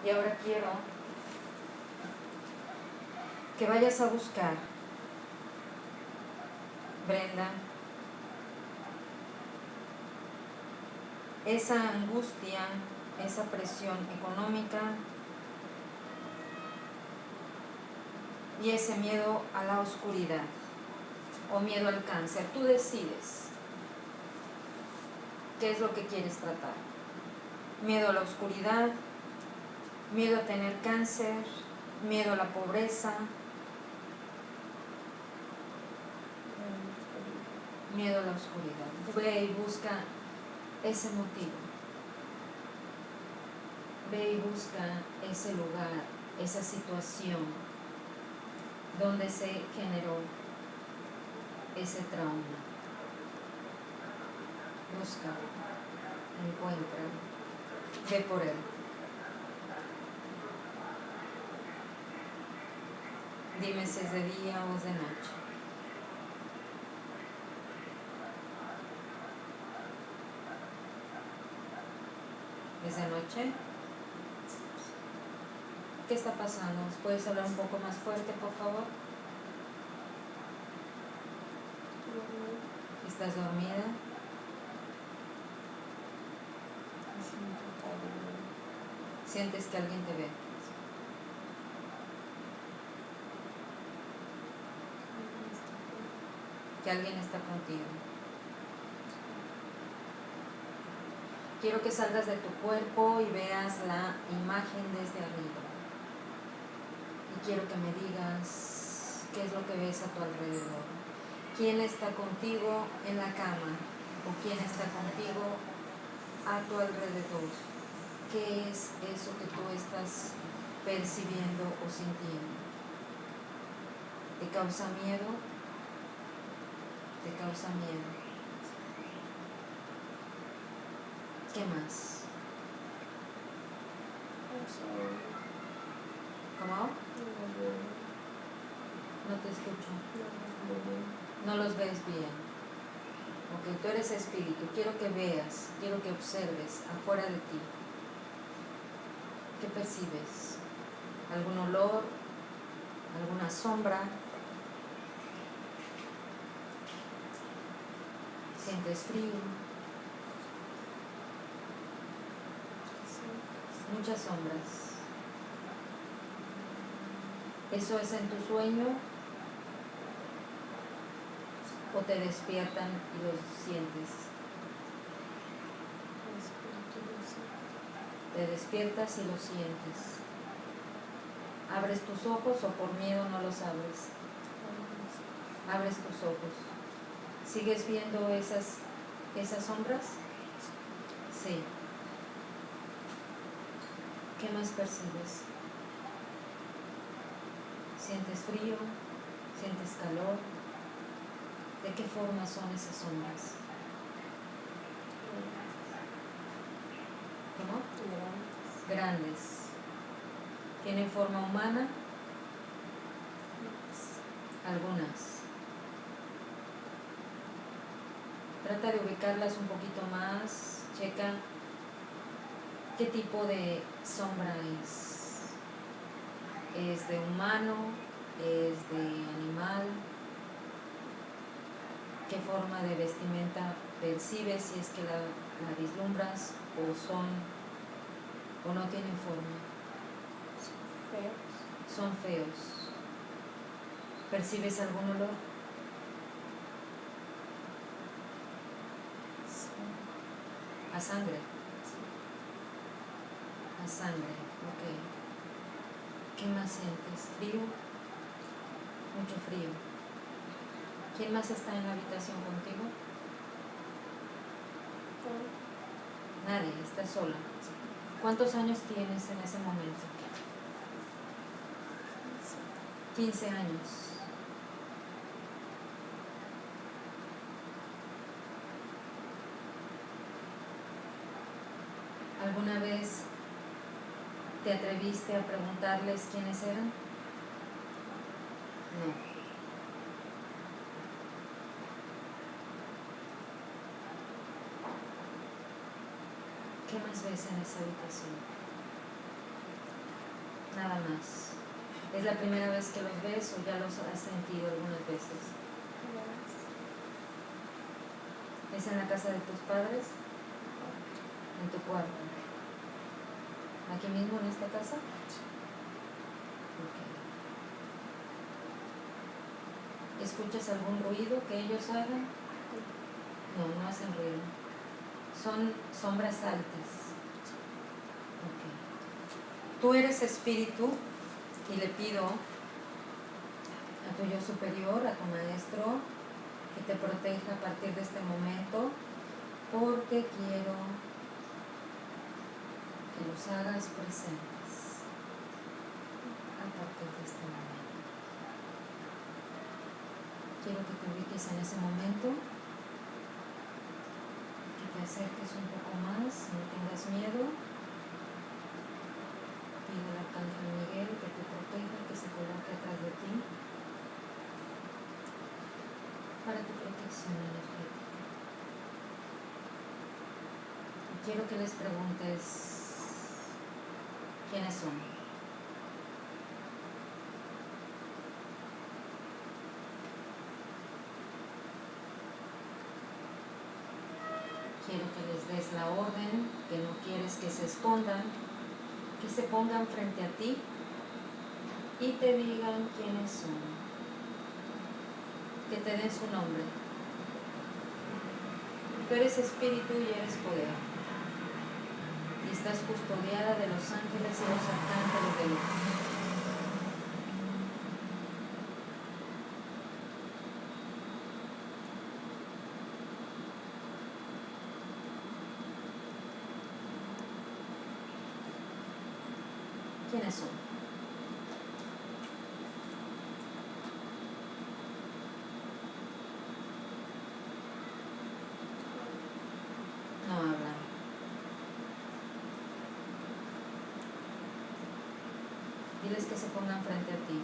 Y ahora quiero que vayas a buscar, Brenda, esa angustia, esa presión económica y ese miedo a la oscuridad o miedo al cáncer. Tú decides qué es lo que quieres tratar. Miedo a la oscuridad, miedo a tener cáncer, miedo a la pobreza, miedo a la oscuridad. Ve y busca ese motivo. Ve y busca ese lugar, esa situación donde se generó ese trauma. Busca, encuentra, ve por él. Dime si es de día o es de noche. ¿Es de noche? ¿Qué está pasando? ¿Puedes hablar un poco más fuerte, por favor? ¿Estás dormida? ¿Sientes que alguien te ve? ¿Que alguien está contigo? Quiero que salgas de tu cuerpo y veas la imagen desde arriba. Y quiero que me digas qué es lo que ves a tu alrededor. ¿Quién está contigo en la cama? ¿O quién está contigo a tu alrededor? ¿Qué es eso que tú estás percibiendo o sintiendo? ¿Te causa miedo? ¿Te causa miedo? ¿Qué más? ¿Cómo? No te escucho. No los ves bien. Ok, tú eres espíritu. Quiero que veas, quiero que observes afuera de ti. ¿Qué percibes? ¿Algún olor? ¿Alguna sombra? ¿Sientes frío? Muchas sombras. ¿Eso es en tu sueño? ¿O te despiertan y lo sientes? Te despiertas y lo sientes. ¿Abres tus ojos o por miedo no los abres? Abres tus ojos. ¿Sigues viendo esas sombras? Sí. ¿Qué más percibes? ¿Sientes frío? ¿Sientes calor? ¿De qué forma son esas sombras? ¿Cómo? Grandes. ¿Tienen forma humana? Algunas. Trata de ubicarlas un poquito más. Checa qué tipo de sombra es. ¿Es de humano? ¿Es de animal? ¿Qué forma de vestimenta percibes, si es que la vislumbras, o no tienen forma? Son feos. ¿Percibes algún olor? ¿A sangre? A sangre, ok. ¿Qué más sientes? ¿Frío? Mucho frío. ¿Quién más está en la habitación contigo? Nadie, estás sola. ¿Cuántos años tienes en ese momento? 15 años. ¿Alguna vez te atreviste a preguntarles quiénes eran? No. ¿Qué más ves en esa habitación? nada más. ¿Es la primera vez que los ves o ya los has sentido algunas veces? ¿Es en la casa de tus padres? ¿En tu cuarto? ¿Aquí mismo en esta casa? Okay. ¿Escuchas algún ruido que ellos hagan? No, no hacen ruido. Son sombras altas. Okay. Tú eres espíritu y le pido a tu yo superior, a tu maestro, que te proteja a partir de este momento, porque quiero que los hagas presentes a partir de este momento. Quiero que te ubiques en ese momento, que te acerques un poco más, no tengas miedo. Pido al Arcángel Miguel que te proteja, que se coloque atrás de ti para tu protección energética. Y quiero que les preguntes quiénes son. Quiero que les des la orden, que no quieres que se escondan, que se pongan frente a ti y te digan quiénes son, que te den su nombre. Tú eres espíritu y eres poder, y estás custodiada de los ángeles y los arcángeles de luz. ¿Quiénes son? No hablan. Diles que se pongan frente a ti.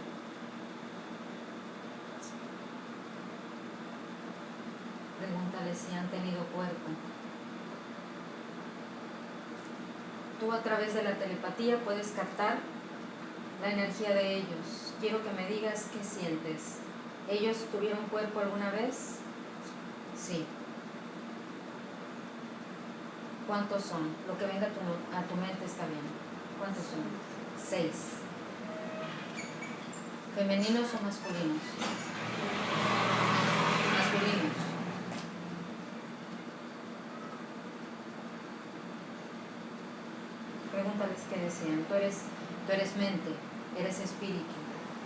Pregúntales si han tenido cuerpo. Tú a través de la telepatía puedes captar la energía de ellos. Quiero que me digas qué sientes. ¿Ellos tuvieron cuerpo alguna vez? Sí. ¿Cuántos son? Lo que venga a tu mente está bien. ¿Cuántos son? 6. ¿Femeninos o masculinos? Masculinos. Pregúntales qué decían. Tú eres mente, eres espíritu.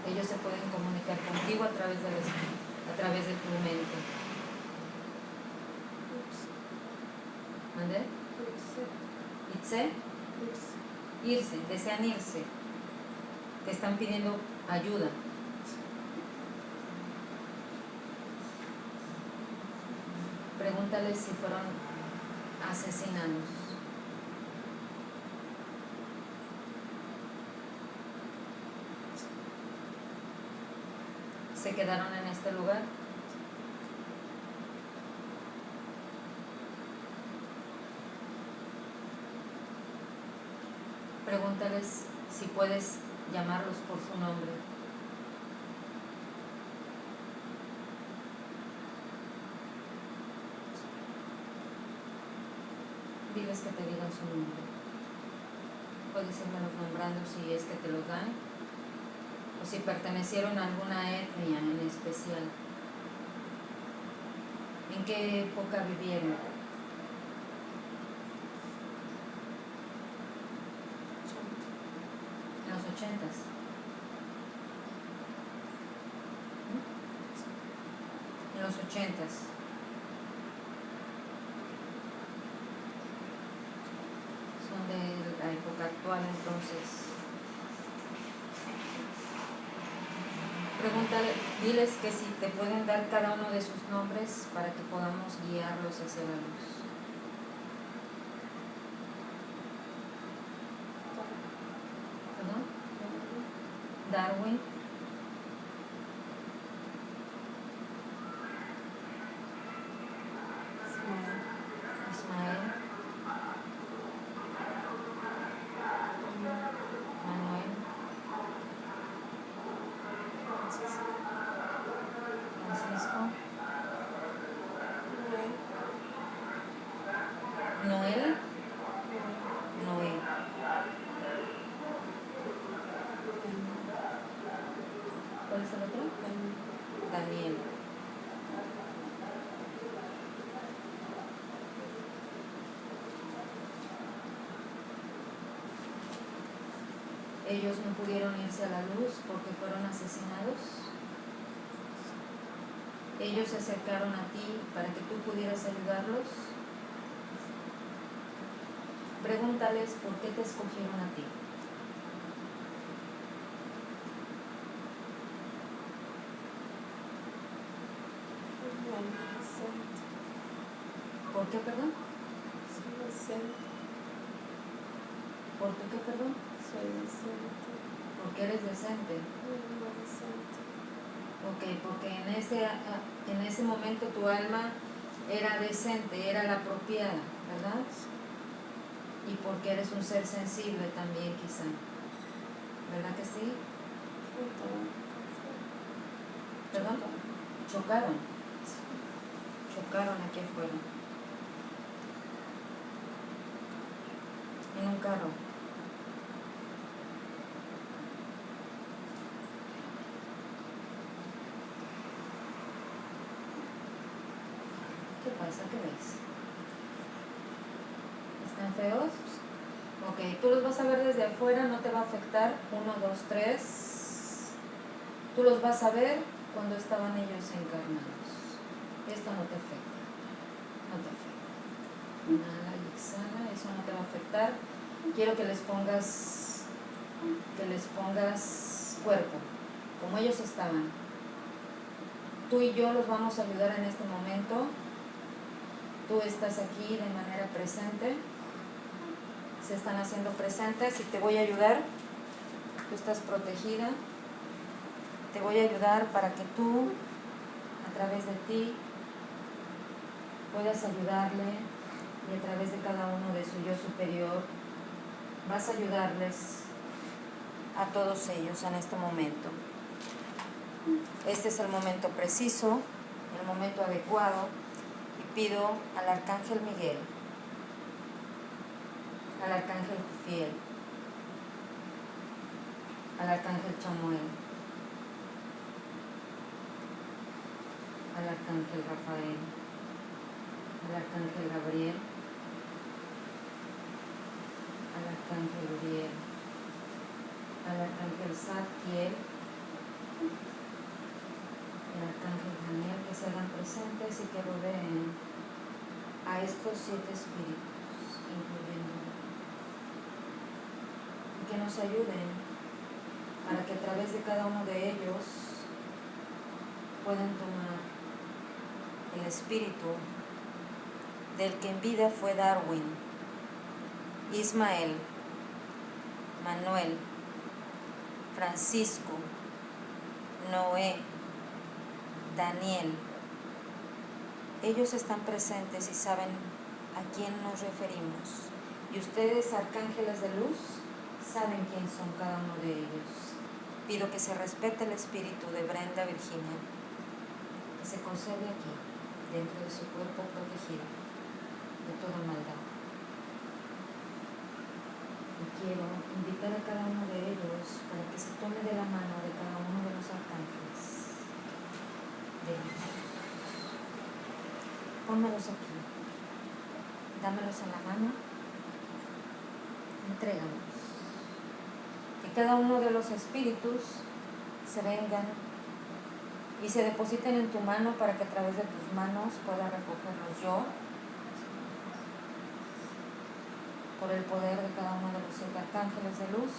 Ellos se pueden comunicar contigo a través de tu mente. ¿Mande? ¿Itse? Irse, desean irse. Te están pidiendo ayuda. Pregúntales si fueron asesinados. ¿Se quedaron en este lugar? Pregúntales si puedes llamarlos por su nombre. Diles que te digan su nombre. Puedes irmelos nombrando si es que te los dan, o si pertenecieron a alguna etnia en especial. ¿En qué época vivieron? En los 80s. En los 80s. Son de la época actual, entonces. Pregúntale, diles que si te pueden dar cada uno de sus nombres para que podamos guiarlos hacia la luz. ¿Perdón? Darwin. Ismael. Manuel. Noel. Noé. ¿Cuál es el otro? Daniel. Ellos no pudieron irse a la luz porque fueron asesinados. Ellos se acercaron a ti para que tú pudieras ayudarlos. Pregúntales por qué te escogieron a ti. ¿Por qué, perdón? ¿Por qué, perdón? Porque eres decente. Ok, porque en ese momento tu alma era decente, era la apropiada, ¿verdad? Y porque eres un ser sensible también, quizá. ¿Verdad que sí? ¿Perdón? Chocaron. Chocaron aquí afuera. En un carro. ¿Qué pasa? ¿Qué ves? ¿Están feos? Ok, tú los vas a ver desde afuera, no te va a afectar. 1, 2, 3. Tú los vas a ver cuando estaban ellos encarnados. Esto no te afecta. No te afecta. Inhala y exhala, eso no te va a afectar. Quiero que les pongas cuerpo, como ellos estaban. Tú y yo los vamos a ayudar en este momento. Tú estás aquí de manera presente. Se están haciendo presentes y te voy a ayudar. Tú estás protegida. Te voy a ayudar para que tú, a través de ti, puedas ayudarle y a través de cada uno de su yo superior vas a ayudarles a todos ellos en este momento. Este es el momento preciso, el momento adecuado, y pido al Arcángel Miguel, al Arcángel Jufiel, al Arcángel Chamuel, al Arcángel Rafael, al Arcángel Gabriel, al Arcángel Uriel, al Arcángel Zadkiel, el Arcángel Daniel, que se hagan presentes y que rodeen a estos 7 espíritus, incluyendo, y que nos ayuden para que a través de cada uno de ellos puedan tomar el espíritu del que en vida fue Darwin, Ismael, Manuel, Francisco, Noé, Daniel. Ellos están presentes y saben a quién nos referimos. Y ustedes, arcángeles de luz, saben quién son cada uno de ellos. Pido que se respete el espíritu de Brenda Virginia, que se conserve aquí, dentro de su cuerpo protegido de toda maldad. Y quiero invitar a cada uno de ellos para que se tome de la mano de cada uno de los arcángeles de luz. Pónmelos aquí, dámelos en la mano, entrégamelos. Que cada uno de los espíritus se vengan y se depositen en tu mano para que a través de tus manos pueda recogerlos yo, por el poder de cada uno de los 7 arcángeles de luz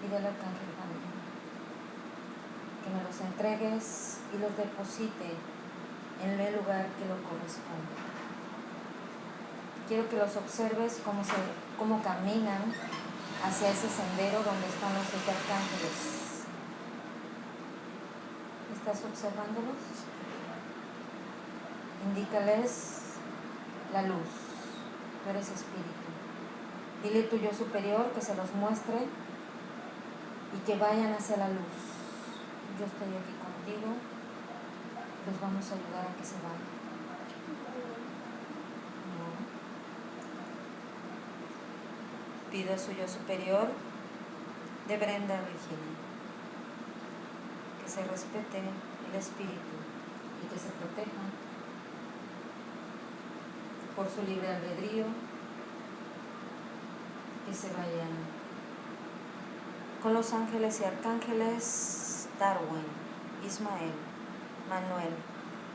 y del arcángel Daniel. Que me los entregues y los deposite en el lugar que lo corresponde. Quiero que los observes cómo caminan hacia ese sendero donde están los 7 arcángeles. ¿Estás observándolos? Indícales la luz. Tú eres espíritu. Dile a tu yo superior que se los muestre y que vayan hacia la luz. Yo estoy aquí contigo los vamos a ayudar a que se vayan. No. Pido a su yo superior de Brenda Virginia que se respete el espíritu y que se proteja por su libre albedrío, que se vayan con los ángeles y arcángeles Darwin, Ismael, Manuel,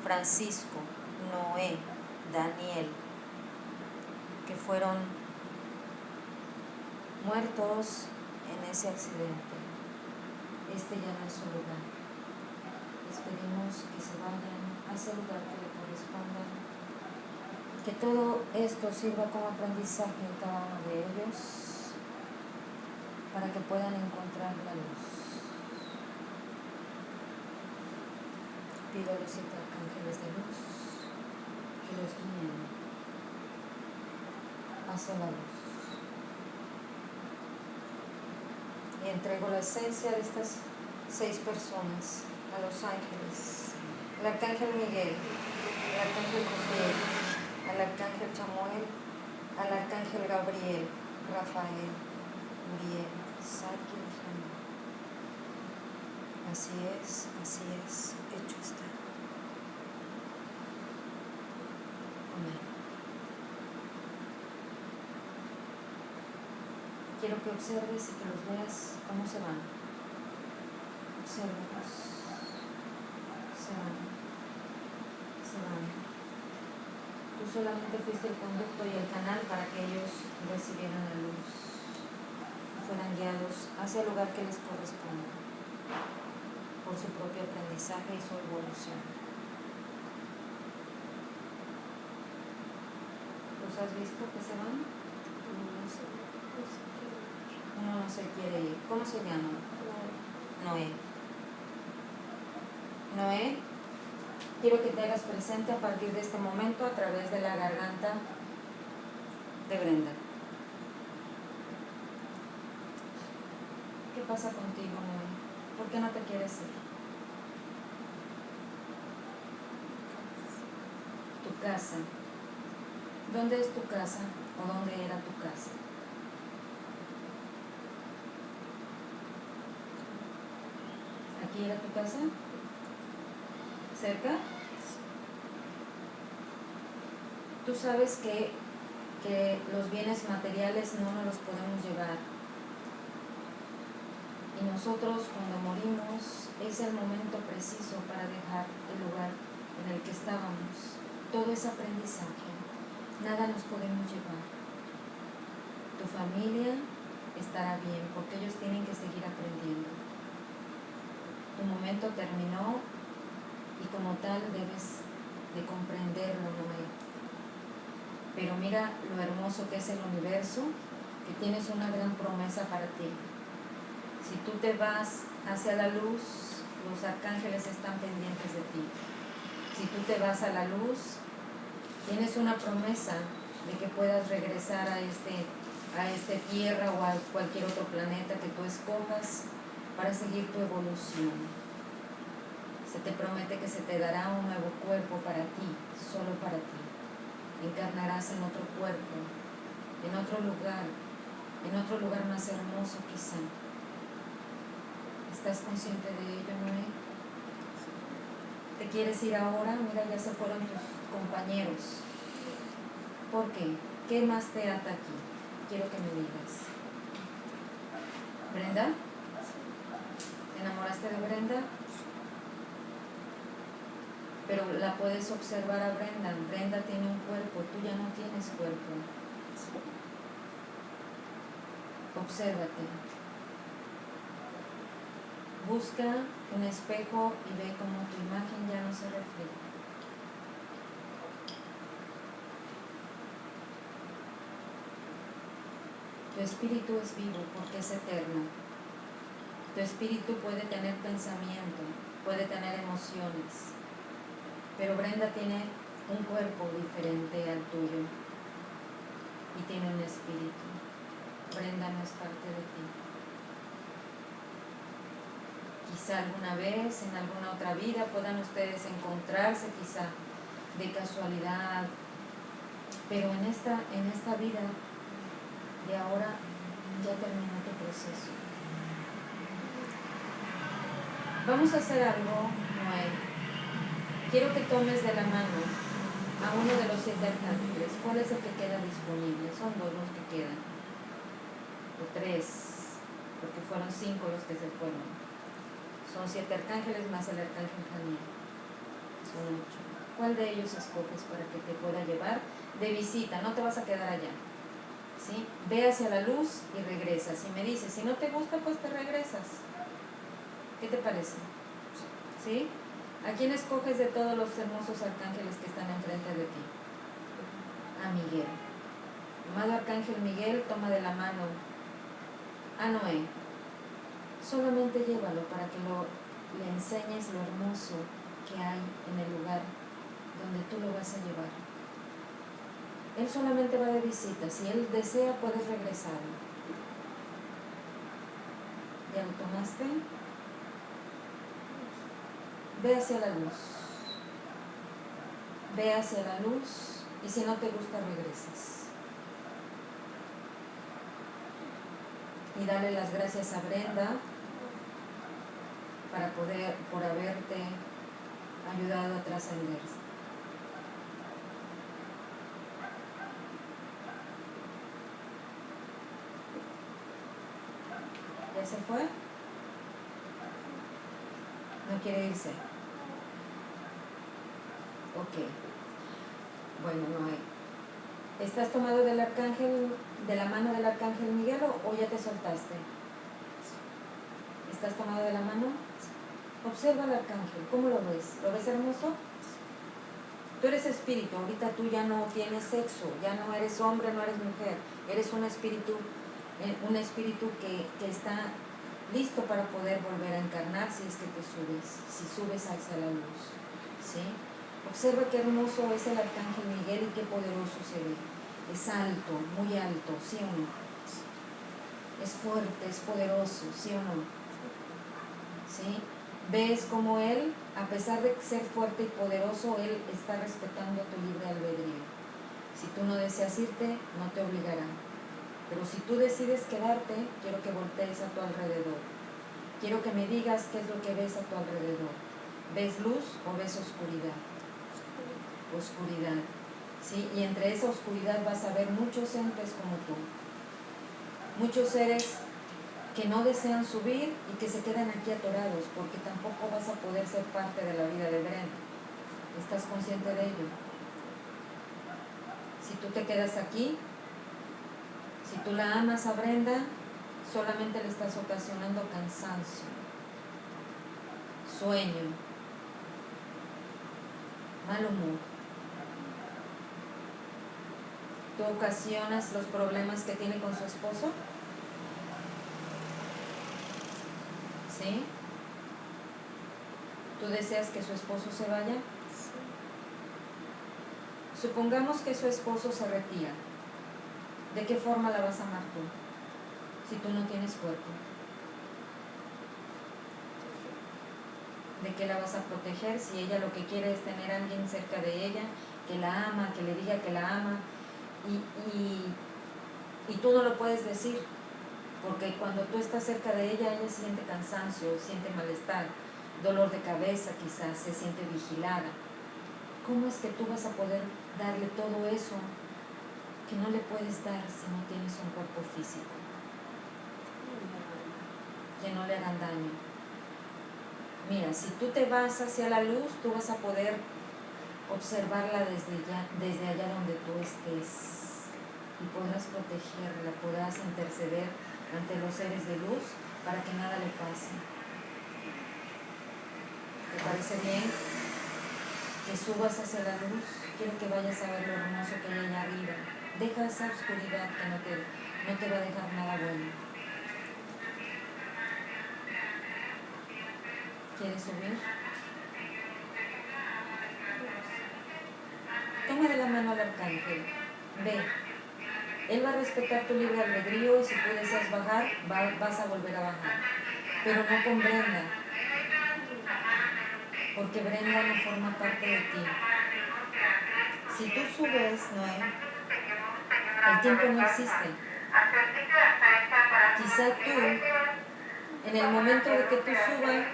Francisco, Noé, Daniel, que fueron muertos en ese accidente. Este ya no es su lugar. Les pedimos que se vayan a ese lugar que le corresponda, que todo esto sirva como aprendizaje en cada uno de ellos para que puedan encontrar la luz. Pido a los 7 arcángeles de luz que los guíen hacia la luz. Y entrego la esencia de estas 6 personas a los ángeles, al arcángel Miguel, al arcángel José, al arcángel Chamuel, al arcángel Gabriel, Rafael, Uriel, Saquiel, Jamón. Así es, hecho está. Amén. Quiero que observes y que los veas cómo se van. Obsérvalos. Se van. Se van. Tú solamente fuiste el conducto y el canal para que ellos recibieran la luz y fueran guiados hacia el lugar que les corresponde por su propio aprendizaje y su evolución. ¿Los has visto que se van? Uno no se quiere ir. ¿Cómo se llama? Noé. Noé, quiero que te hagas presente a partir de este momento a través de la garganta de Brenda. ¿Qué pasa contigo, Noé? ¿Por qué no te quieres ir? Tu casa. ¿Dónde es tu casa o dónde era tu casa? ¿Aquí era tu casa? ¿Cerca? Tú sabes que los bienes materiales no nos los podemos llevar. Y nosotros cuando morimos es el momento preciso para dejar el lugar en el que estábamos. Todo es aprendizaje. Nada nos podemos llevar. Tu familia estará bien porque ellos tienen que seguir aprendiendo. Tu momento terminó y como tal debes de comprenderlo, Noé. Pero mira lo hermoso que es el universo, que tienes una gran promesa para ti. Si tú te vas hacia la luz, los arcángeles están pendientes de ti. Si tú te vas a la luz, tienes una promesa de que puedas regresar a esta tierra o a cualquier otro planeta que tú escojas para seguir tu evolución. Se te promete que se te dará un nuevo cuerpo para ti, solo para ti. Encarnarás en otro cuerpo, en otro lugar más hermoso quizá. ¿Estás consciente de ello, Noé? ¿Te quieres ir ahora? Mira, ya se fueron tus compañeros. ¿Por qué? ¿Qué más te ata aquí? Quiero que me digas. ¿Brenda? ¿Te enamoraste de Brenda? Pero la puedes observar a Brenda. Brenda tiene un cuerpo, tú ya no tienes cuerpo. Obsérvate. Busca un espejo y ve cómo tu imagen ya no se refleja. Tu espíritu es vivo porque es eterno. Tu espíritu puede tener pensamiento, puede tener emociones. Pero Brenda tiene un cuerpo diferente al tuyo y tiene un espíritu. Brenda no es parte de ti. Quizá alguna vez, en alguna otra vida, puedan ustedes encontrarse, quizá de casualidad, pero en esta vida de ahora ya terminó tu proceso. Vamos a hacer algo, Noé. Quiero que tomes de la mano a uno de los 7 arcángeles. ¿Cuál es el que queda disponible? Son 2 los que quedan, o 3, porque fueron 5 los que se fueron. Son 7 arcángeles más el arcángel Janiel. Son 8. ¿Cuál de ellos escoges para que te pueda llevar de visita? No te vas a quedar allá, ¿sí? Ve hacia la luz y regresas. Y me dices, si no te gusta, pues te regresas. ¿Qué te parece? ¿Sí? ¿A quién escoges de todos los hermosos arcángeles que están enfrente de ti? A Miguel. Amado arcángel Miguel, toma de la mano a Noé. Solamente llévalo para que le enseñes lo hermoso que hay en el lugar donde tú lo vas a llevar. Él solamente va de visita. Si él desea, puedes regresar. ¿Ya lo tomaste? Ve hacia la luz. Ve hacia la luz y si no te gusta, regresas. Y dale las gracias a Brenda por haberte ayudado a trascender. ¿Ya se fue? ¿No quiere irse? Ok. Bueno, Noé. ¿Estás tomado del arcángel, de la mano del arcángel Miguel o ya te soltaste? ¿Estás tomado de la mano? Observa al arcángel. ¿Cómo lo ves? ¿Lo ves hermoso? Tú eres espíritu. Ahorita tú ya no tienes sexo. Ya no eres hombre, no eres mujer. Eres un espíritu que está listo para poder volver a encarnar si es que te subes. Si subes hacia la luz. ¿Sí? Observa qué hermoso es el arcángel Miguel y qué poderoso se ve. Es alto, muy alto, ¿sí o no? Es fuerte, es poderoso, ¿sí o no? ¿Sí? Ves como él, a pesar de ser fuerte y poderoso, él está respetando tu libre albedrío. Si tú no deseas irte, no te obligará. Pero si tú decides quedarte, quiero que voltees a tu alrededor. Quiero que me digas qué es lo que ves a tu alrededor. ¿Ves luz o ves oscuridad? Oscuridad, ¿sí? Y entre esa oscuridad vas a ver muchos entes como tú, muchos seres que no desean subir y que se quedan aquí atorados porque tampoco vas a poder ser parte de la vida de Brenda. ¿Estás consciente de ello? Si tú te quedas aquí, si tú la amas a Brenda, solamente le estás ocasionando cansancio, sueño, mal humor. ¿Tú ocasionas los problemas que tiene con su esposo? ¿Sí? ¿Tú deseas que su esposo se vaya? Sí. Supongamos que su esposo se retira. ¿De qué forma la vas a amar tú? Si tú no tienes cuerpo. ¿De qué la vas a proteger? Si ella lo que quiere es tener a alguien cerca de ella, que la ama, que le diga que la ama. Y tú no lo puedes decir, porque cuando tú estás cerca de ella, ella siente cansancio, siente malestar, dolor de cabeza quizás, se siente vigilada. ¿Cómo es que tú vas a poder darle todo eso que no le puedes dar si no tienes un cuerpo físico? Que no le hagan daño. Mira, si tú te vas hacia la luz, tú vas a poder observarla desde allá donde tú estés y podrás protegerla, podrás interceder ante los seres de luz para que nada le pase. ¿Te parece bien? Que subas hacia la luz. Quiero que vayas a ver lo hermoso que hay allá arriba. Deja esa oscuridad que no te va a dejar nada bueno. ¿Quieres subir? Toma de la mano al arcángel. Ve. Él va a respetar tu libre albedrío y si tú deseas bajar, vas a volver a bajar. Pero no con Brenda. porque Brenda no forma parte de ti. Si tú subes, Noé, el tiempo no existe. Quizá tú, en el momento de que tú subas,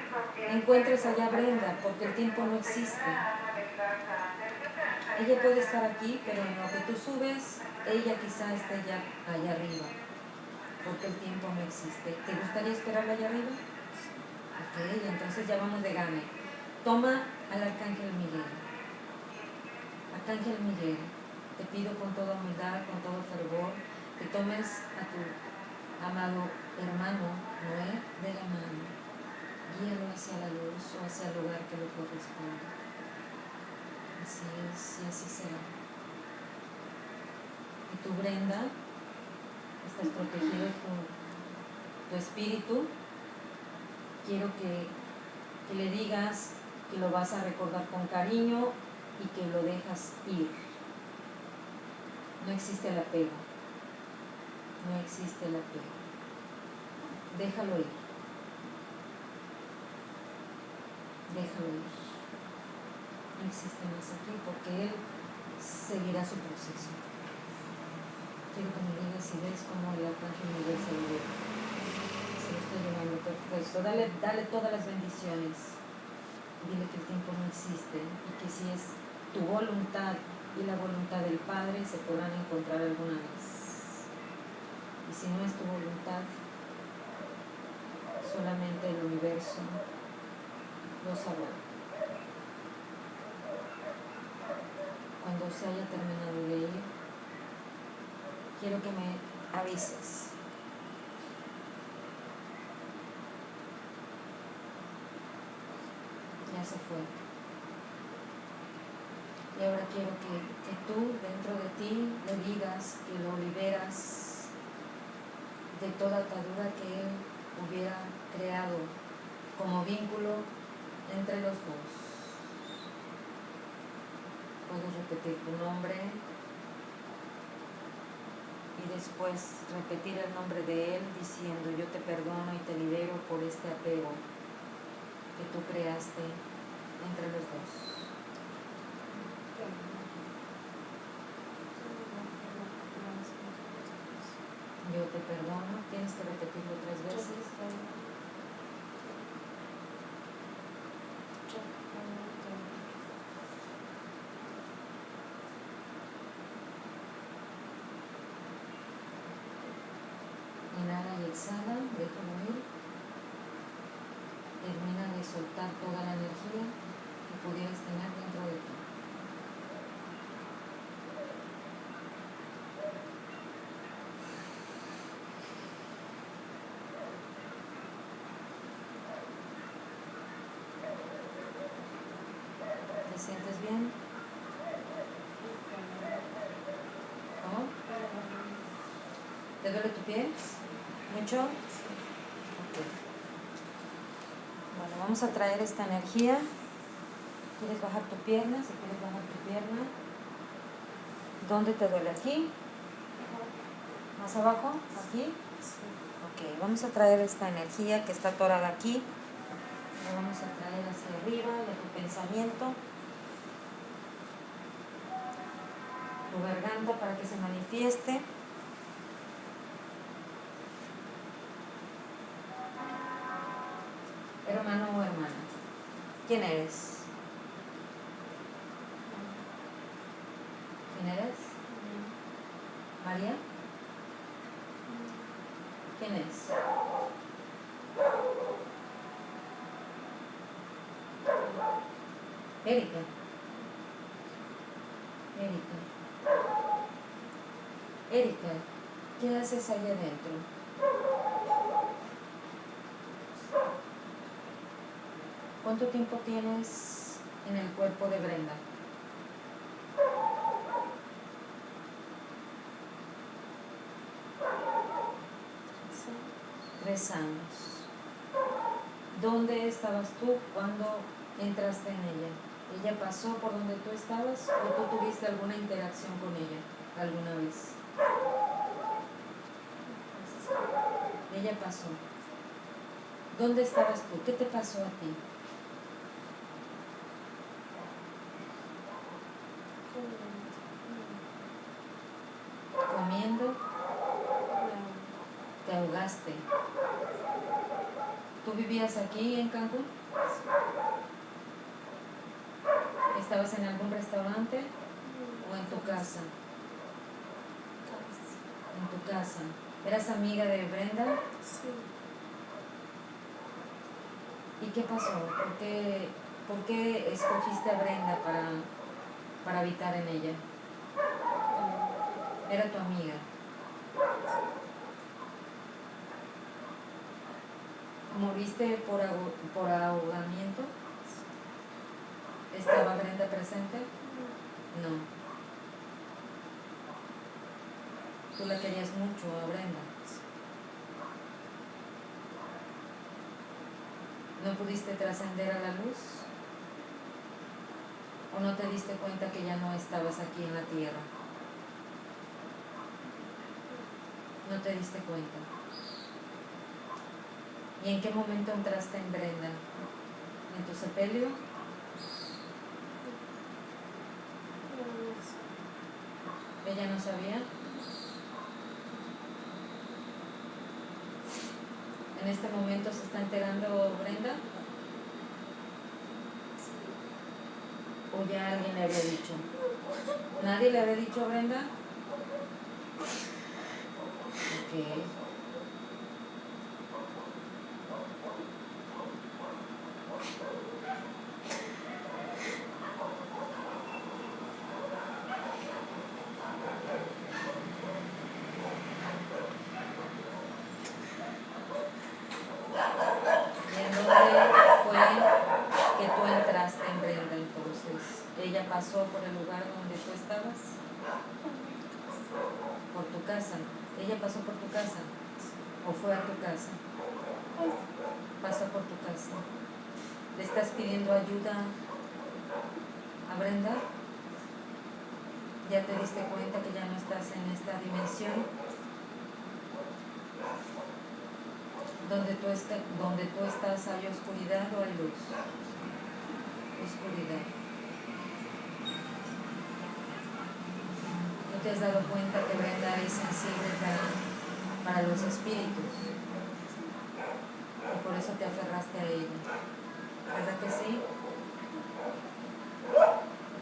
encuentres allá a Brenda, porque el tiempo no existe. Ella puede estar aquí, pero en lo que tú subes, ella quizá esté allá arriba, porque el tiempo no existe. ¿Te gustaría esperarla allá arriba? Ok, entonces ya vamos de gane. Toma al Arcángel Miguel. Arcángel Miguel, te pido con toda humildad, con todo fervor, que tomes a tu amado hermano Noé de la mano. Guíalo hacia la luz o hacia el lugar que le corresponde. Así es, y así será. Y tú, Brenda, estás protegido por tu espíritu. Quiero que le digas que lo vas a recordar con cariño y que lo dejas ir. No existe el apego. No existe el apego. Déjalo ir. Déjalo ir. No existe más aquí porque él seguirá su proceso. Quiero que me digas si ves cómo el Arcángel Miguel se lo lleva. Se lo está llevando perfecto. Dale todas las bendiciones. Dile que el tiempo no existe y que si es tu voluntad y la voluntad del Padre se podrán encontrar alguna vez. Y si no es tu voluntad, solamente el universo lo sabrá. Cuando se haya terminado de ir, quiero que me avises. Ya se fue. Y ahora quiero que tú, dentro de ti, le digas que lo liberas de toda atadura que él hubiera creado como vínculo entre los dos. Puedes repetir tu nombre y después repetir el nombre de él diciendo: yo te perdono y te libero por este apego que tú creaste entre los dos. Yo te perdono. Tienes que repetirlo 3 veces. Inhala y exhala, déjalo ir. Termina de soltar toda la energía que pudieras tener dentro de ti. ¿Te sientes bien? ¿Cómo? ¿Te duele tu piel? ¿Mucho? Ok. Bueno, vamos a traer esta energía. ¿Quieres bajar tu pierna? Si quieres bajar tu pierna. ¿Dónde te duele? ¿Aquí? ¿Más abajo? ¿Aquí? Ok, vamos a traer esta energía que está atorada aquí. La vamos a traer hacia arriba de tu pensamiento, tu garganta, para que se manifieste. Hermano o hermana, ¿quién eres? ¿Quién eres? ¿María? ¿Quién es? Erika. Erika, ¿qué haces allá adentro? ¿Cuánto tiempo tienes en el cuerpo de Brenda? 3 años. ¿Dónde estabas tú cuando entraste en ella? ¿Ella pasó por donde tú estabas o tú tuviste alguna interacción con ella alguna vez? Ella pasó. ¿Dónde estabas tú? ¿Qué te pasó a ti? mudaste. ¿Tú vivías aquí en Cancún? ¿Estabas en algún restaurante o en tu casa? En tu casa. ¿Eras amiga de Brenda? Sí. ¿Y qué pasó? ¿Por qué escogiste a Brenda para habitar en ella? Era tu amiga. ¿Moriste por ahogamiento? ¿Estaba Brenda presente? No. Tú la querías mucho a Brenda. ¿No pudiste trascender a la luz? ¿O no te diste cuenta que ya no estabas aquí en la tierra? ¿No te diste cuenta? ¿Y en qué momento entraste en Brenda? ¿En tu sepelio? ¿Ella no sabía? ¿En este momento se está enterando Brenda? ¿O ya alguien le había dicho? ¿Nadie le había dicho a Brenda? Ok. ¿Y en dónde fue que tú entraste en Brenda entonces? ¿Ella pasó por el lugar donde tú estabas? ¿Por tu casa? ¿Ella pasó por tu casa? ¿O fue a tu casa? Pasó por tu casa. ¿Le estás pidiendo ayuda a Brenda? ¿Ya te diste cuenta que ya no estás en esta dimensión? Donde tú estás, ¿hay oscuridad o hay luz? Oscuridad. ¿No te has dado cuenta que Brenda es sensible para los espíritus? Y por eso te aferraste a ella. ¿Verdad que sí?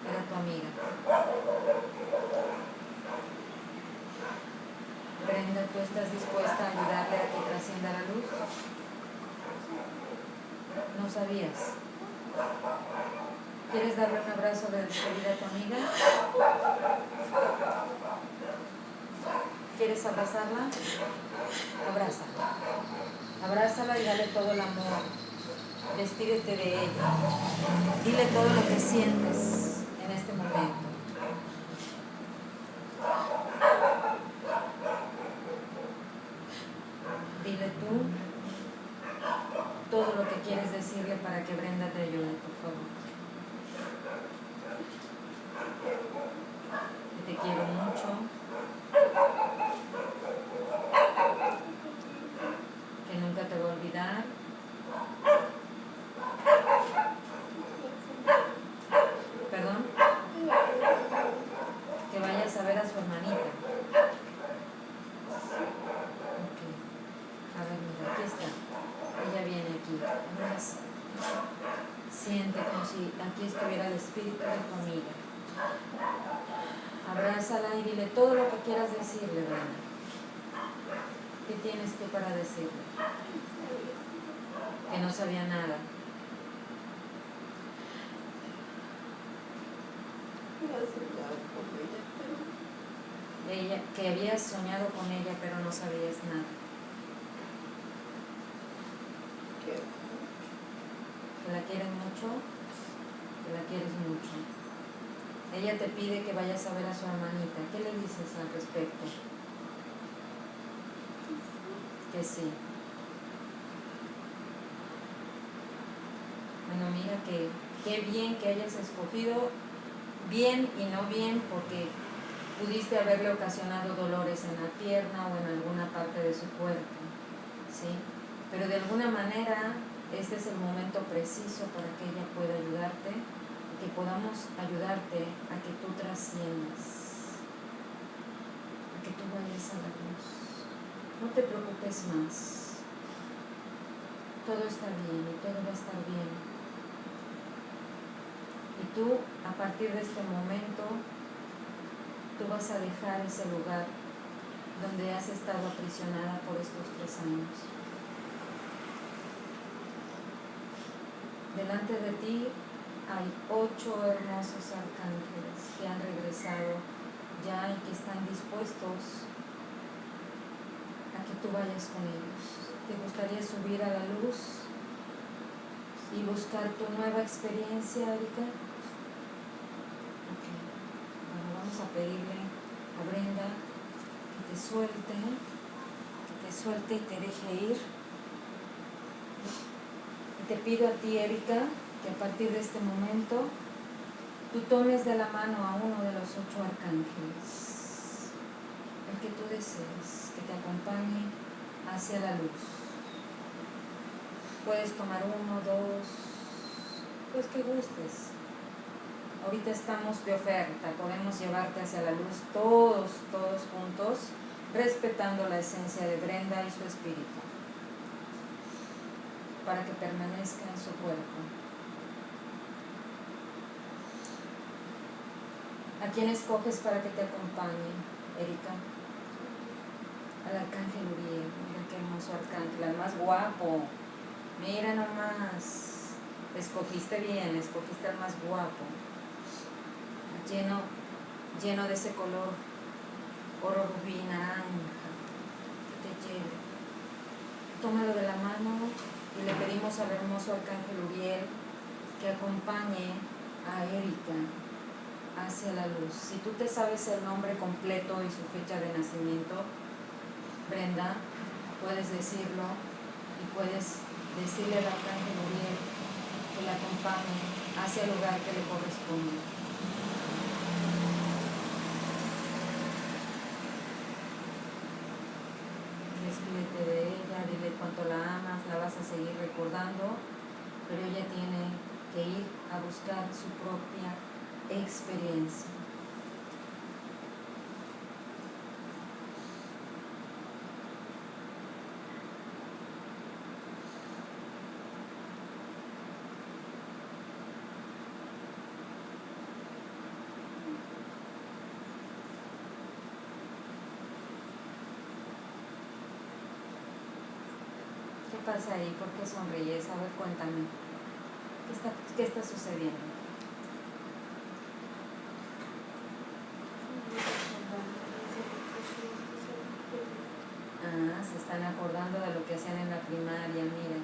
Era tu amiga. Brenda, ¿tú estás dispuesta a ayudarle a que trascienda la luz? ¿No sabías? ¿Quieres darle un abrazo de despedida a tu amiga? ¿Quieres abrazarla? Abrázala. Abrázala y dale todo el amor. Despídete de ella. Dile todo lo que sientes en este momento. Dile tú todo lo que quieres decirle para que Brenda te ayude, por favor. Que te quiero mucho. Que nunca te voy a olvidar. ¿Perdón? Que vayas a ver a su hermanita. Ok. A ver, mira, aquí está. Ella viene aquí. Abraza. Siente como si aquí estuviera el espíritu de tu amiga. Abrázala y dile todo lo que quieras decirle, Brenda. ¿Qué tienes tú para decirle? Que no sabía nada. Que habías soñado con ella, pero no sabías nada. Que la quieres mucho, que la quieres mucho. Ella te pide que vayas a ver a su hermanita. ¿Qué le dices al respecto? Que sí. Bueno, mira, que qué bien que hayas escogido bien y no bien, porque pudiste haberle ocasionado dolores en la pierna o en alguna parte de su cuerpo, ¿sí? Pero de alguna manera este es el momento preciso para que ella pueda ayudarte y que podamos ayudarte a que tú trasciendas, a que tú vayas a la luz. No te preocupes más. Todo está bien y todo va a estar bien. Y tú, a partir de este momento, tú vas a dejar ese lugar donde has estado aprisionada por estos 3 años. Delante de ti hay 8 hermosos arcángeles que han regresado ya y que están dispuestos a que tú vayas con ellos. ¿Te gustaría subir a la luz y buscar tu nueva experiencia, Erika? Ok. Bueno, vamos a pedirle a Brenda que te suelte y te deje ir. Y te pido a ti, Erika, que a partir de este momento tú tomes de la mano a uno de los 8 arcángeles, el que tú desees, que te acompañe hacia la luz. Puedes tomar 1, 2, pues que gustes. Ahorita estamos de oferta, podemos llevarte hacia la luz todos juntos, respetando la esencia de Brenda y su espíritu, para que permanezca en su cuerpo. ¿A quién escoges para que te acompañe, Erika? Al arcángel Uriel. Mira qué hermoso arcángel, al más guapo. Mira nomás. Escogiste bien, escogiste al más guapo. Lleno de ese color oro rubí naranja que te lleve. Tómalo de la mano y le pedimos al hermoso arcángel Uriel que acompañe a Erika hacia la luz. Si tú te sabes el nombre completo y su fecha de nacimiento, Brenda, puedes decirlo y puedes decirle al arcángel Uriel que la acompañe hacia el lugar que le corresponde. Despídete de ella, dile cuánto la amas, la vas a seguir recordando, pero ella tiene que ir a buscar su propia experiencia. ¿Qué pasa ahí? ¿Por qué sonríes? A ver, cuéntame. ¿Qué está sucediendo? Se están acordando de lo que hacían en la primaria, miren.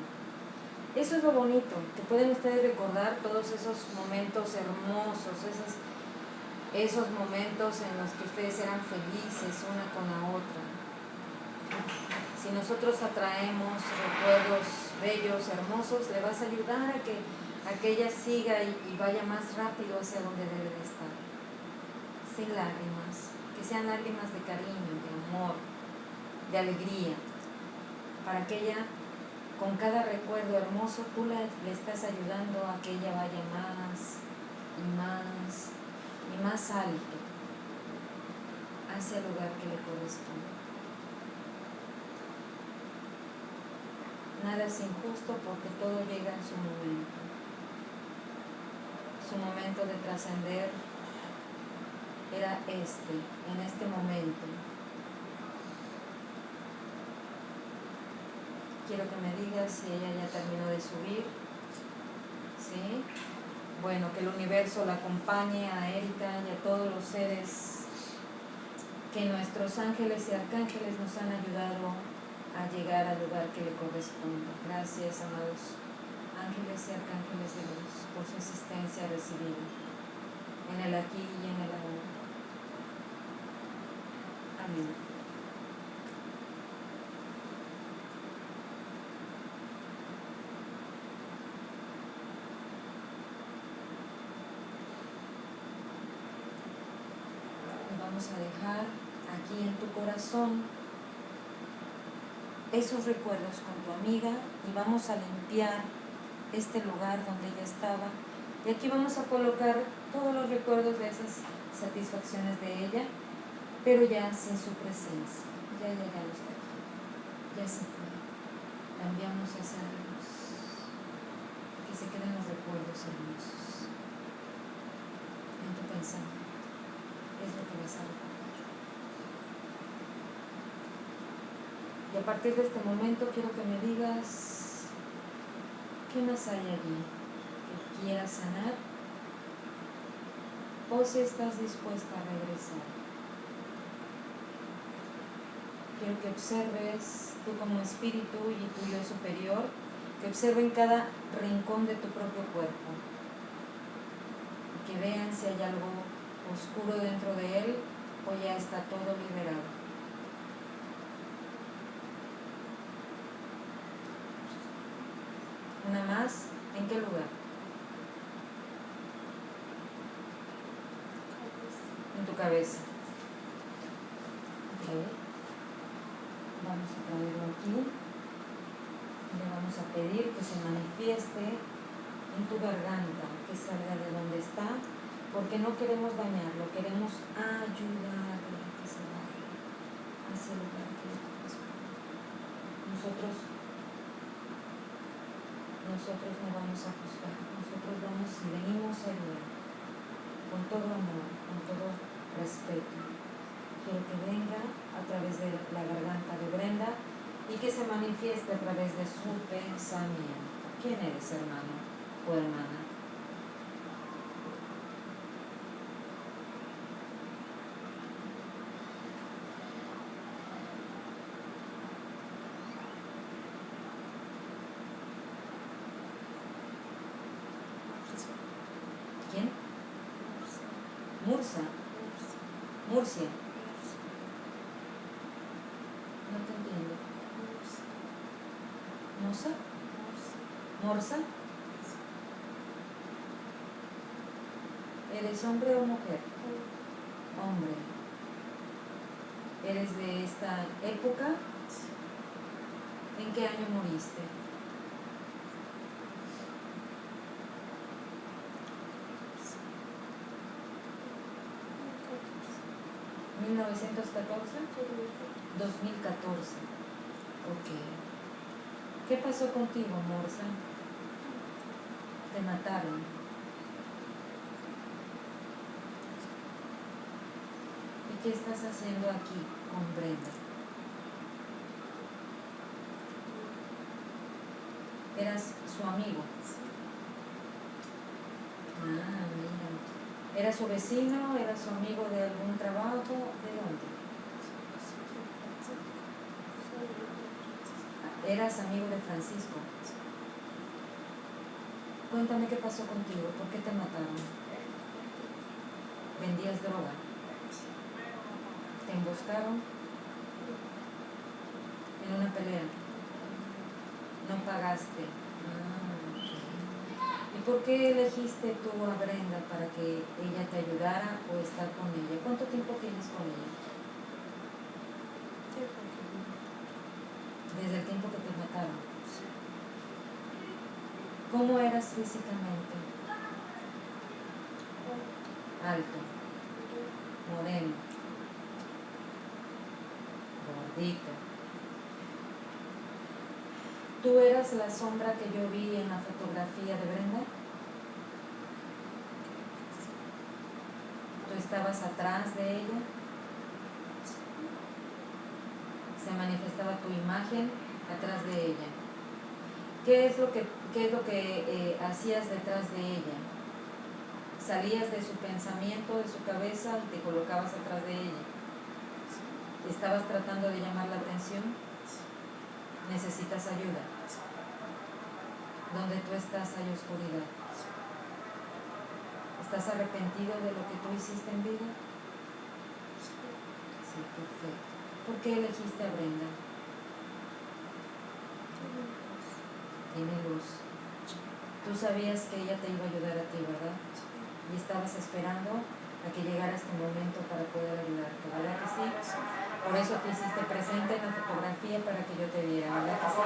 Eso es lo bonito, que pueden ustedes recordar todos esos momentos hermosos, esos momentos en los que ustedes eran felices una con la otra. Si nosotros atraemos recuerdos bellos, hermosos, le vas a ayudar a que ella siga y vaya más rápido hacia donde debe de estar. Sin lágrimas, que sean lágrimas de cariño, de amor, de alegría, para que ella, con cada recuerdo hermoso, tú le estás ayudando a que ella vaya más y más y más alto hacia el lugar que le corresponde. Nada es injusto porque todo llega en su momento. Su momento de trascender era en este momento. Quiero que me digas si ella ya terminó de subir. ¿Sí? Bueno, que el universo la acompañe a Erika y a todos los seres que nuestros ángeles y arcángeles nos han ayudado a llegar al lugar que le corresponde. Gracias, amados ángeles y arcángeles de luz, por su asistencia recibida en el aquí y en el ahora. Amén. Y vamos a dejar aquí en tu corazón esos recuerdos con tu amiga y vamos a limpiar este lugar donde ella estaba y aquí vamos a colocar todos los recuerdos de esas satisfacciones de ella, pero ya sin su presencia. Ya no está aquí. Ya se fue. La enviamos hacia la luz. Que se queden los recuerdos hermosos en tu pensamiento. Es lo que vas a recordar. Y a partir de este momento quiero que me digas qué más hay allí que quieras sanar o si estás dispuesta a regresar. Quiero que observes tú como espíritu y tu yo superior, que observen cada rincón de tu propio cuerpo y que vean si hay algo oscuro dentro de él o ya está todo liberado. Una más, ¿en qué lugar? En tu cabeza. Ok. Vamos a traerlo aquí. Le vamos a pedir que se manifieste en tu garganta, que salga de donde está, porque no queremos dañarlo, queremos ayudarle a que se vaya hacia el lugar que le corresponde. Nosotros no vamos a juzgar, nosotros vamos y venimos a ayudar, con todo amor, con todo respeto. Quiero que venga a través de la garganta de Brenda y que se manifieste a través de su pensamiento. ¿Quién eres, hermano o hermana? ¿Quién? Mursa. Murcia. No te entiendo. ¿Mosa? ¿Morsa? ¿Eres hombre o mujer? Hombre. ¿Eres de esta época? ¿En qué año moriste? ¿1914? 2014. Ok. ¿Qué pasó contigo, Morsa? Te mataron. ¿Y qué estás haciendo aquí con Brenda? ¿Eras su amigo? Ah, mira. ¿Era su vecino? ¿Era su amigo de algún trabajo? ¿De dónde? ¿Eras amigo de Francisco? Cuéntame qué pasó contigo, ¿por qué te mataron? ¿Vendías droga? ¿Te emboscaron? ¿En una pelea? ¿No pagaste? ¿Y por qué elegiste tú a Brenda para que ella te ayudara o estar con ella? ¿Cuánto tiempo tienes con ella? Desde el tiempo que te mataron. ¿Cómo eras físicamente? Alto, moreno, gordito. ¿Tú eras la sombra que yo vi en la fotografía de Brenda? ¿Tú estabas atrás de ella? Se manifestaba tu imagen atrás de ella. ¿Qué es lo que hacías detrás de ella? ¿Salías de su pensamiento, de su cabeza y te colocabas atrás de ella? ¿Estabas tratando de llamar la atención? ¿Necesitas ayuda? Donde tú estás hay oscuridad. ¿Estás arrepentido de lo que tú hiciste en vida? Sí, perfecto. ¿Por qué elegiste a Brenda? Tiene luz. Tú sabías que ella te iba a ayudar a ti, ¿verdad? Y estabas esperando a que llegara este momento para poder ayudarte, ¿verdad que sí? Por eso te hiciste presente en la fotografía para que yo te viera, ¿verdad que sí?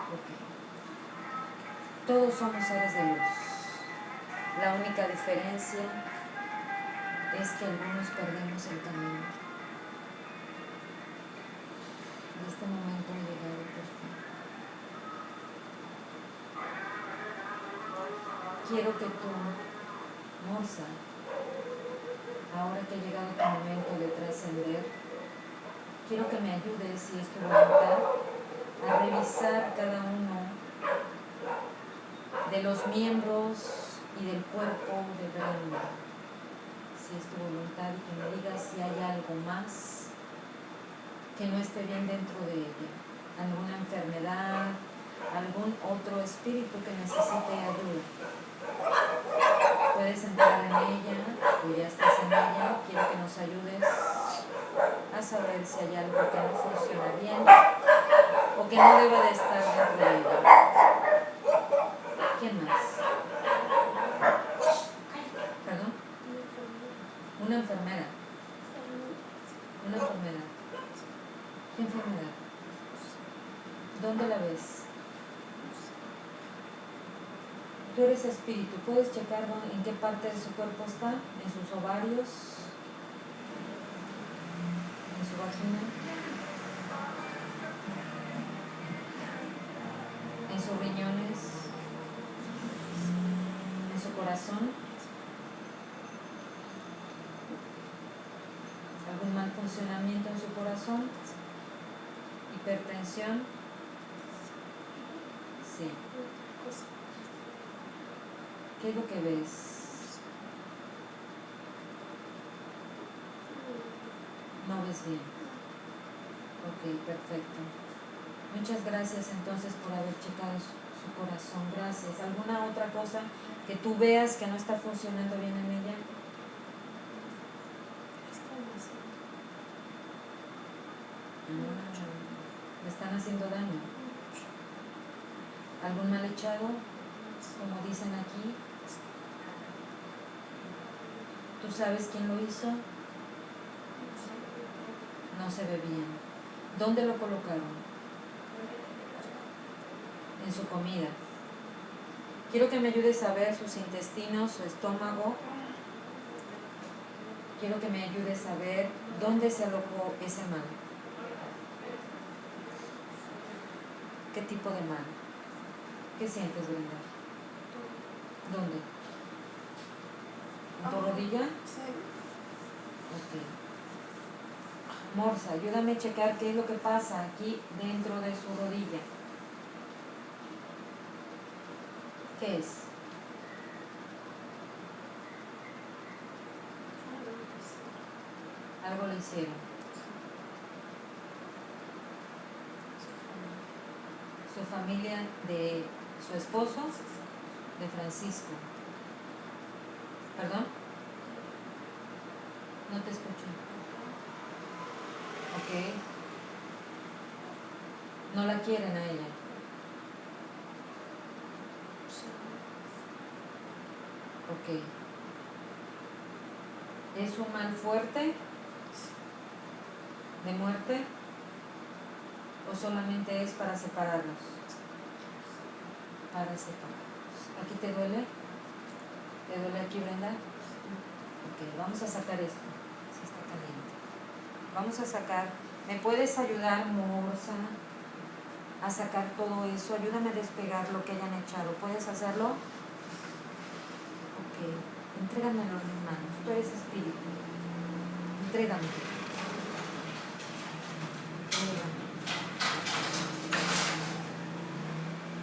Okay. Todos somos seres de luz. La única diferencia es que algunos perdemos el camino. Este momento ha llegado por fin. Quiero que tú, Morsa, ahora que ha llegado tu momento de trascender, quiero que me ayudes, si es tu voluntad, a revisar cada uno de los miembros y del cuerpo de Brenda, si es tu voluntad, y que me digas si hay algo más que no esté bien dentro de ella, alguna enfermedad, algún otro espíritu que necesite ayuda. Puedes entrar en ella, o ya estás en ella. Quiero que nos ayudes a saber si hay algo que no funciona bien o que no debe de estar dentro de ella. ¿Quién más? ¿Perdón? Una enfermera. Una enfermera. ¿Qué enfermedad? ¿Dónde la ves? Tú eres espíritu. ¿Puedes checar en qué parte de su cuerpo está? ¿En sus ovarios? ¿En su vagina? ¿En sus riñones? ¿En su corazón? ¿Algún mal funcionamiento en su corazón? ¿Hipertensión? Sí. ¿Qué es lo que ves? No ves bien. Ok, perfecto. Muchas gracias entonces por haber checado su corazón. Gracias. ¿Alguna otra cosa que tú veas que no está funcionando bien en ella? ¿Le están haciendo daño? ¿Algún mal echado? Como dicen aquí. ¿Tú sabes quién lo hizo? No se ve bien. ¿Dónde lo colocaron? En su comida. Quiero que me ayudes a ver sus intestinos, su estómago. Quiero que me ayudes a ver dónde se alojó ese mal. ¿Qué tipo de mal? ¿Qué sientes, Brenda? ¿Dónde? ¿En tu rodilla? Sí. Ok. Morsa, ayúdame a checar qué es lo que pasa aquí dentro de su rodilla. ¿Qué es? Algo le hicieron. Su familia de su esposo, de Francisco. ¿Perdón? No te escucho. Ok. No la quieren a ella. Ok. ¿Es un mal fuerte? ¿De muerte? ¿O solamente es para separarlos? Para separarlos. ¿Aquí te duele? ¿Te duele aquí, Brenda? Ok, vamos a sacar esto. Si está caliente. Vamos a sacar. ¿Me puedes ayudar, Morsa, a sacar todo eso? Ayúdame a despegar lo que hayan echado. ¿Puedes hacerlo? Ok. Entrégamelo en mis manos. Tú eres espíritu. Entrégame.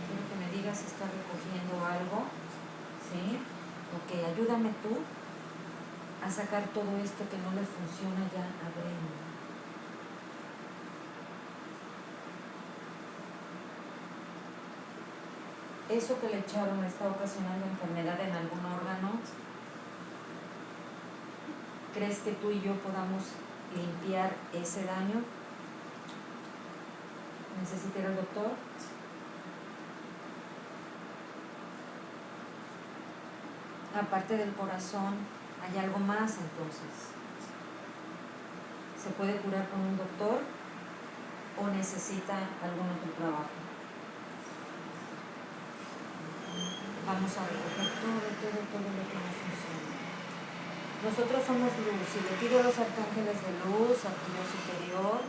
Quiero que me digas si está recogiendo algo. ¿Sí? Ok, ayúdame tú a sacar todo esto que no le funciona ya a Brenda. ¿Eso que le echaron está ocasionando enfermedad en algún órgano? ¿Crees que tú y yo podamos limpiar ese daño? ¿Necesita ir al doctor? Aparte del corazón, ¿hay algo más entonces? ¿Se puede curar con un doctor o necesita algún otro trabajo? Vamos a recoger todo lo que nos funciona. Nosotros somos luz y le pido a los arcángeles de luz, al Dios superior,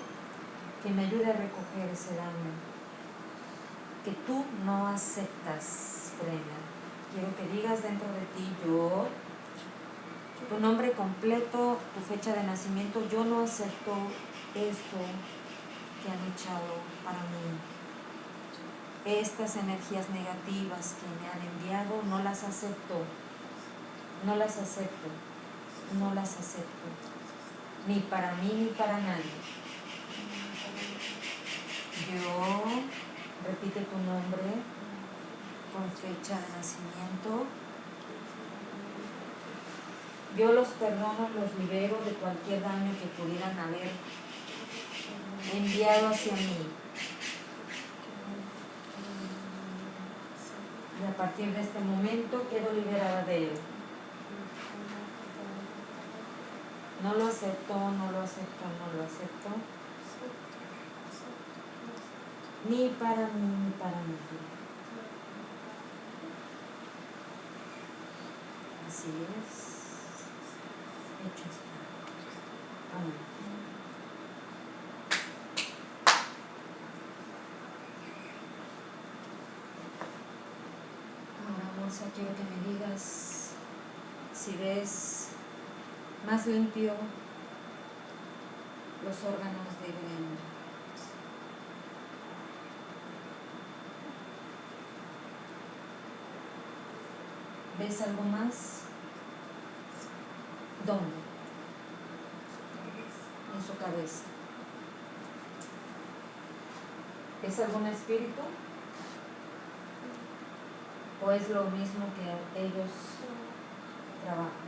que me ayude a recoger ese daño que tú no aceptas, Brenda. Quiero que digas dentro de ti: yo, tu nombre completo, tu fecha de nacimiento, yo no acepto esto que han echado para mí. Estas energías negativas que me han enviado, no las acepto, no las acepto, no las acepto, ni para mí ni para nadie. Yo, repite tu nombre con fecha de nacimiento. Yo los perdono, los libero de cualquier daño que pudieran haber enviado hacia mí. Y a partir de este momento quedo liberada de él. No lo acepto, no lo acepto, no lo acepto. Ni para mí, ni para nadie. Así es. Hecho está. Amén. Ahora, Monza, quiero que me digas si ves más limpio los órganos de Brenda. ¿Ves algo más? ¿Dónde? En su cabeza. ¿Es algún espíritu? ¿O es lo mismo que ellos trabajan?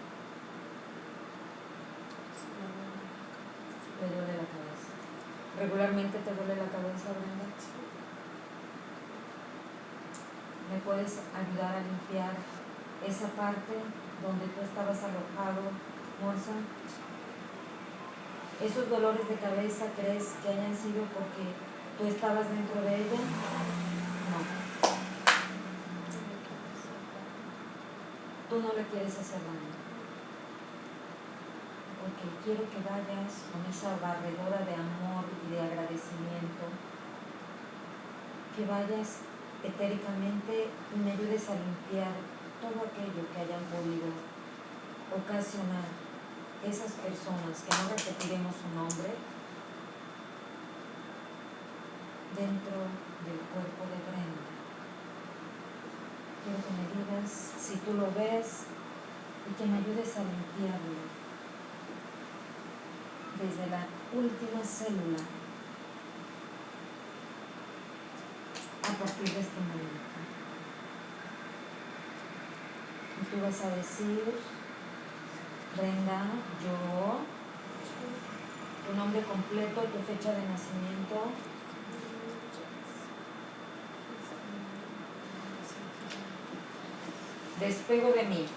¿Te duele la cabeza? ¿Regularmente te duele la cabeza, Brenda? ¿Me puedes ayudar a limpiar esa parte donde tú estabas alojado, Monza? ¿Esos dolores de cabeza crees que hayan sido porque tú estabas dentro de ella? No. Tú no le quieres hacer daño. Porque quiero que vayas con esa barredora de amor y de agradecimiento, que vayas etéricamente y me ayudes a limpiar todo aquello que hayan podido ocasionar esas personas, que no repetiremos su nombre, dentro del cuerpo de Brenda. Quiero que me digas si tú lo ves y que me ayudes a limpiarlo desde la última célula a partir de este momento. Y tú vas a decir: Brenda, yo, tu nombre completo, tu fecha de nacimiento, despego de mí,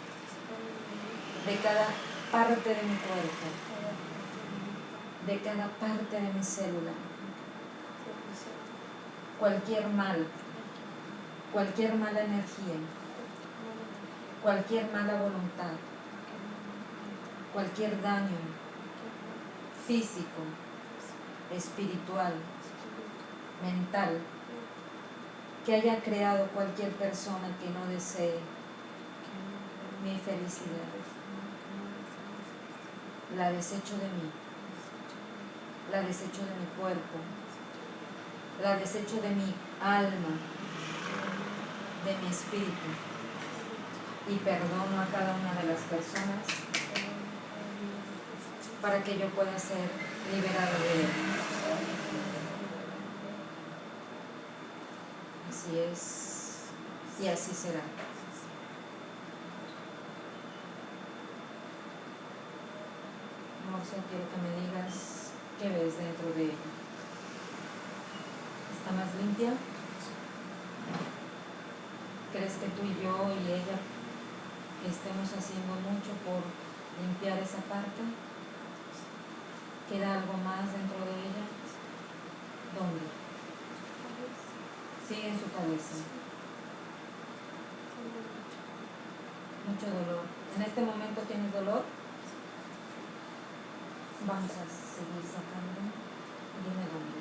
de cada parte de mi cuerpo, de cada parte de mi célula, cualquier mal, cualquier mala energía, cualquier mala voluntad, cualquier daño físico, espiritual, mental, que haya creado cualquier persona que no desee mi felicidad. La desecho de mí, la desecho de mi cuerpo, la desecho de mi alma, de mi espíritu, y perdono a cada una de las personas para que yo pueda ser liberado de él. Así es, y así será. Morcia, quiero que me digas qué ves dentro de ella. ¿Está más limpia? ¿Crees que tú y yo y ella estemos haciendo mucho por limpiar esa parte? ¿Queda algo más dentro de ella? ¿Dónde? Sí, en su cabeza. Mucho dolor. ¿En este momento tienes dolor? Vamos a seguir sacando. Dime dónde.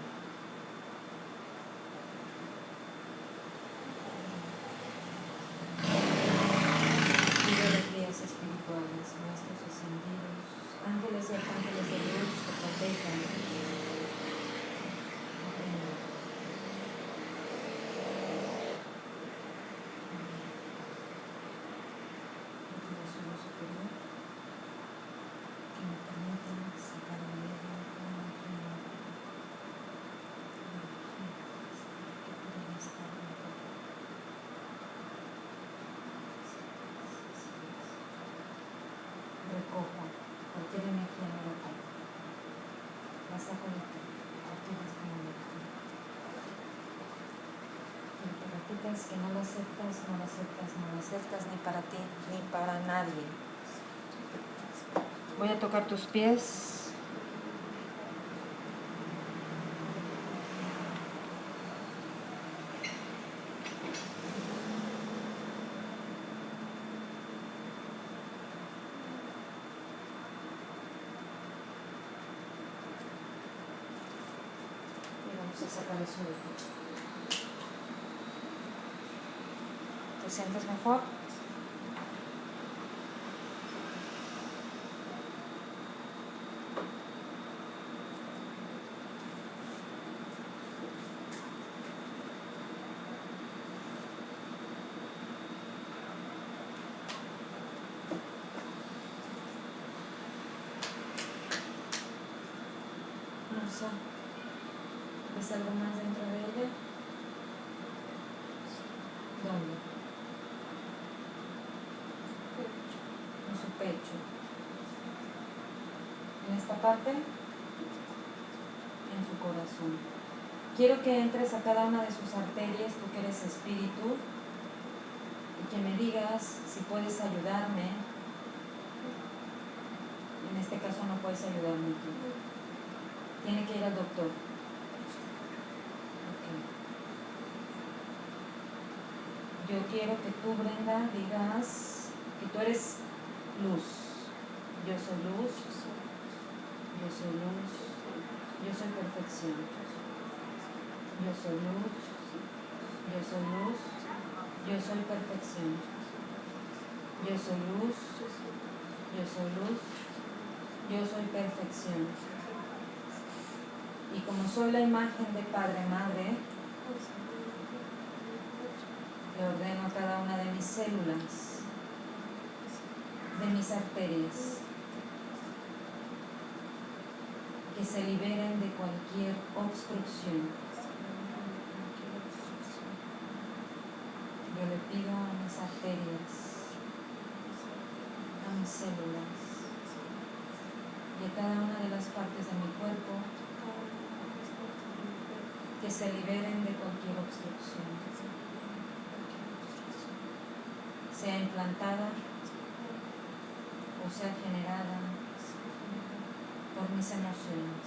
prácticas que no lo aceptas, no lo aceptas, no lo aceptas ni para ti, ni para nadie. Voy a tocar tus pies. A sacar eso de ti. ¿Te sientes mejor? Marcia, ¿ves algo más dentro de ella? ¿Dónde? En su pecho. ¿En esta parte? En su corazón. Quiero que entres a cada una de sus arterias, tú que eres espíritu, y que me digas si puedes ayudarme. En este caso no puedes ayudarme tú. Tiene que ir al doctor. Yo quiero que tú, Brenda, digas que tú eres luz. Yo soy luz. Yo soy luz. Yo soy perfección. Yo soy luz. Yo soy luz. Yo soy perfección. Yo soy luz. Yo soy luz. Yo soy perfección. Y como soy la imagen de Padre Madre, le ordeno a cada una de mis células, de mis arterias, que se liberen de cualquier obstrucción. Yo le pido a mis arterias, a mis células y a cada una de las partes de mi cuerpo que se liberen de cualquier obstrucción, sea implantada o sea generada por mis emociones.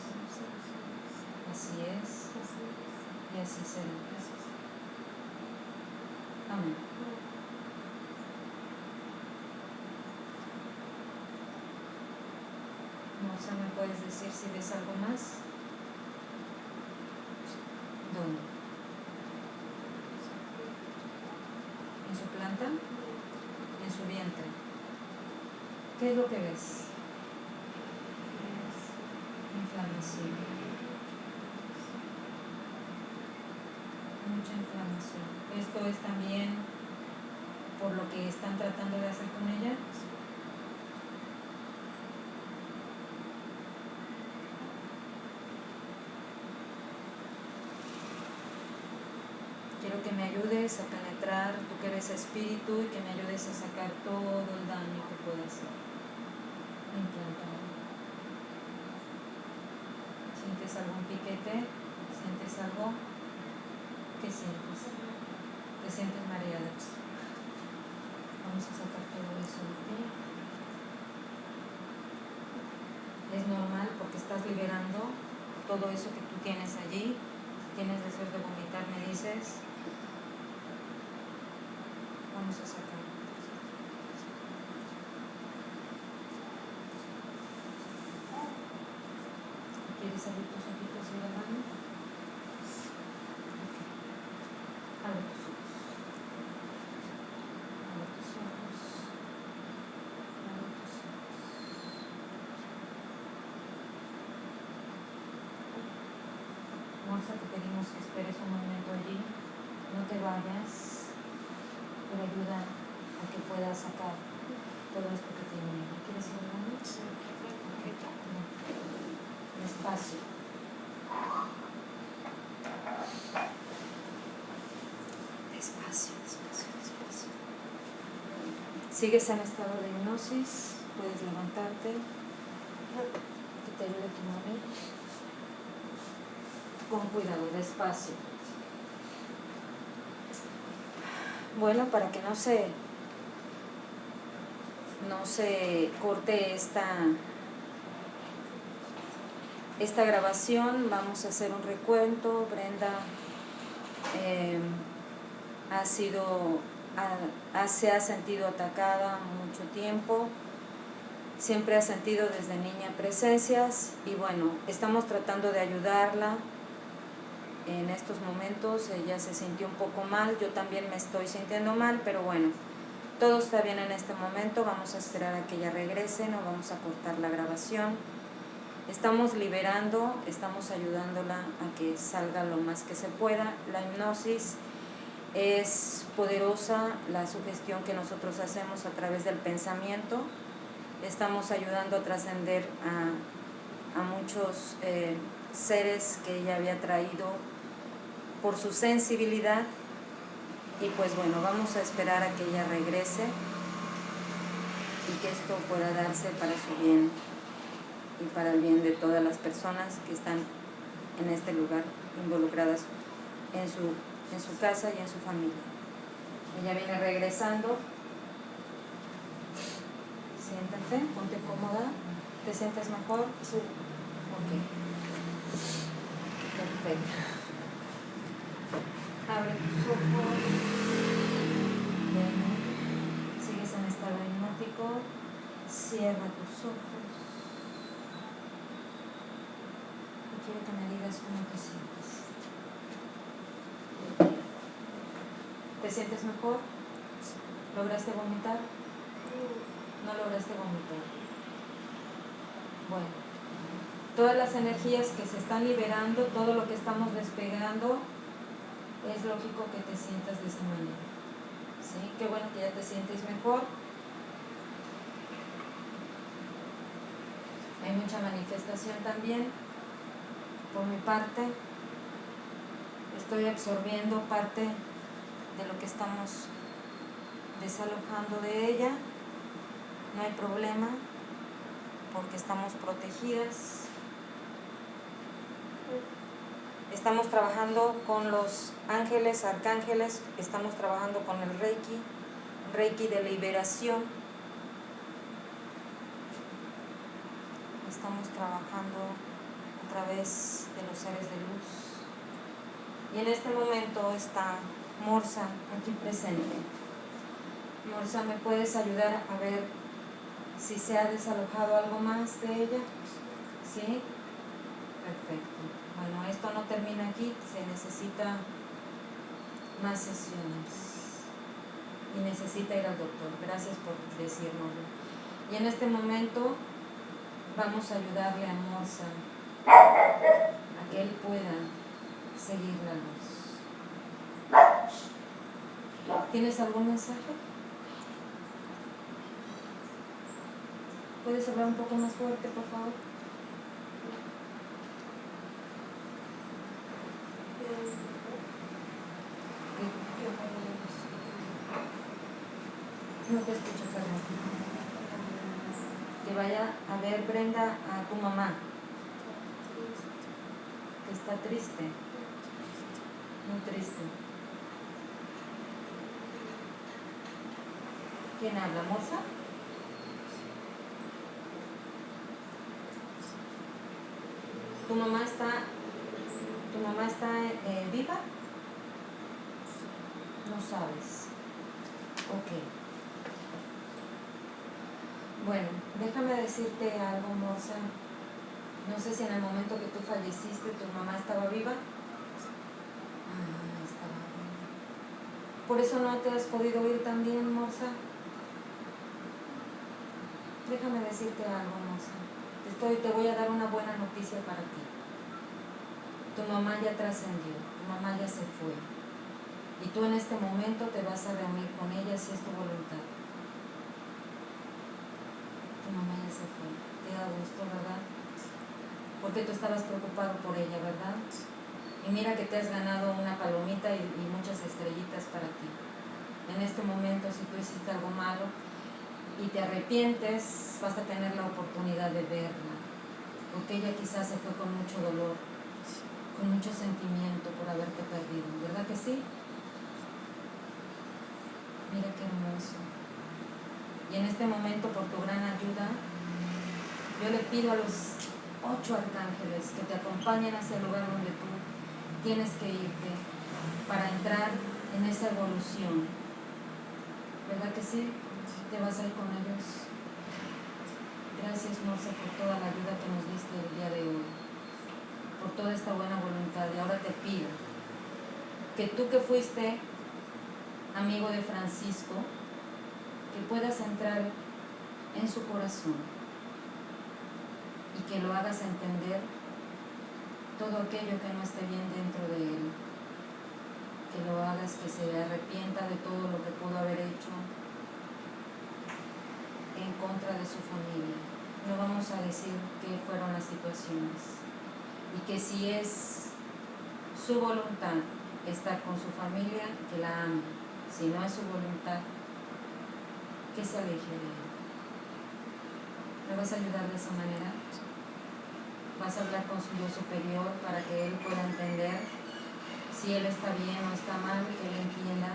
Así es y así será. Amén. Moza, ¿me puedes decir si ves algo más? ¿Dónde? ¿En su planta? ¿En su vientre? ¿Qué es lo que ves? Inflamación. Mucha inflamación. ¿Esto es también por lo que están tratando de hacer con ella? Quiero que me ayudes a penetrar, tú que eres espíritu, y que me ayudes a sacar todo el daño que pueda hacer. Implantado. ¿Sientes algún piquete? ¿Sientes algo? ¿Qué sientes? ¿Te sientes mareada? Vamos a sacar todo eso de ti. Es normal porque estás liberando todo eso que tú tienes allí. ¿Tienes deseo de vomitar? Me dices. Vamos a sacar. ¿Quieres abrir tus ojitos y la mano? Abre tus ojos. Abre tus ojos. Abre tus ojos. Morsa, te pedimos que esperes un momento allí. No te vayas, pero ayuda a que puedas sacar todo esto que tiene. ¿Quieres ir al baño? Sí. Despacio. Despacio, despacio, despacio. Sigues en estado de hipnosis, puedes levantarte, que te ayude tu mami. Con cuidado, despacio. Bueno, para que no se corte esta grabación, vamos a hacer un recuento. Brenda se ha sentido atacada mucho tiempo, siempre ha sentido desde niña presencias y bueno, estamos tratando de ayudarla en estos momentos. Ella se sintió un poco mal, yo también me estoy sintiendo mal, pero bueno, todo está bien en este momento. Vamos a esperar a que ella regrese, no vamos a cortar la grabación. Estamos liberando, estamos ayudándola a que salga lo más que se pueda. La hipnosis es poderosa, la sugestión que nosotros hacemos a través del pensamiento. Estamos ayudando a trascender a muchos seres que ella había traído por su sensibilidad. Y pues bueno, vamos a esperar a que ella regrese y que esto pueda darse para su bien y para el bien de todas las personas que están en este lugar involucradas en su casa y en su familia. Ella viene regresando. Siéntate, ponte cómoda. ¿Te sientes mejor? Sí. Ok. Perfecto. Abre tus ojos. Bueno. Sigues en estado hipnótico. Cierra tus ojos. Quiero que me digas cómo te sientes. ¿Te sientes mejor? ¿Lograste vomitar? No lograste vomitar. Bueno, todas las energías que se están liberando, todo lo que estamos despegando, es lógico que te sientas de esta manera. ¿Sí? Qué bueno que ya te sientes mejor. Hay mucha manifestación también. Por mi parte, estoy absorbiendo parte de lo que estamos desalojando de ella. No hay problema, porque estamos protegidas. Estamos trabajando con los ángeles, arcángeles, estamos trabajando con el Reiki de liberación. Estamos trabajando a través de los seres de luz. Y en este momento está Morsa aquí presente. Morsa, ¿me puedes ayudar a ver si se ha desalojado algo más de ella? ¿Sí? Perfecto. Bueno, esto no termina aquí, se necesita más sesiones y necesita ir al doctor. Gracias por decírnoslo. Y en este momento vamos a ayudarle a Morsa a que él pueda seguir la luz. ¿Tienes algún mensaje? ¿Puedes hablar un poco más fuerte, por favor? No te escucho, perdón. Que vaya a ver, Brenda, a tu mamá, que está triste, muy triste. ¿Quién habla? ¿Morsa? ¿Tu mamá está viva? No sabes. Ok. Bueno, déjame decirte algo, Morsa. No sé si en el momento que tú falleciste tu mamá estaba viva. Estaba viva. ¿Por eso no te has podido ir también, Morsa? Déjame decirte algo, Morsa. Te voy a dar una buena noticia para ti. Tu mamá ya trascendió, tu mamá ya se fue. Y tú en este momento te vas a reunir con ella si es tu voluntad. Tu mamá ya se fue. Te da gusto, ¿verdad? Porque tú estabas preocupado por ella, ¿verdad? Y mira que te has ganado una palomita y muchas estrellitas para ti. En este momento, si tú hiciste algo malo y te arrepientes, vas a tener la oportunidad de verla. Porque ella quizás se fue con mucho dolor, con mucho sentimiento por haberte perdido, ¿verdad que sí? universo. Y en este momento, por tu gran ayuda, yo le pido a los 8 arcángeles que te acompañen hacia el lugar donde tú tienes que irte para entrar en esa evolución. ¿Verdad que sí? Te vas a ir con ellos. Gracias, Morse, por toda la ayuda que nos diste el día de hoy, por toda esta buena voluntad. Y ahora te pido que tú que fuiste amigo de Francisco, que puedas entrar en su corazón y que lo hagas entender todo aquello que no esté bien dentro de él, que lo hagas que se arrepienta de todo lo que pudo haber hecho en contra de su familia. No vamos a decir qué fueron las situaciones, y que si es su voluntad estar con su familia, que la ame. Si no es su voluntad, que se aleje de él. ¿Le vas a ayudar de esa manera? Vas a hablar con su yo superior para que él pueda entender si él está bien o está mal, que él entienda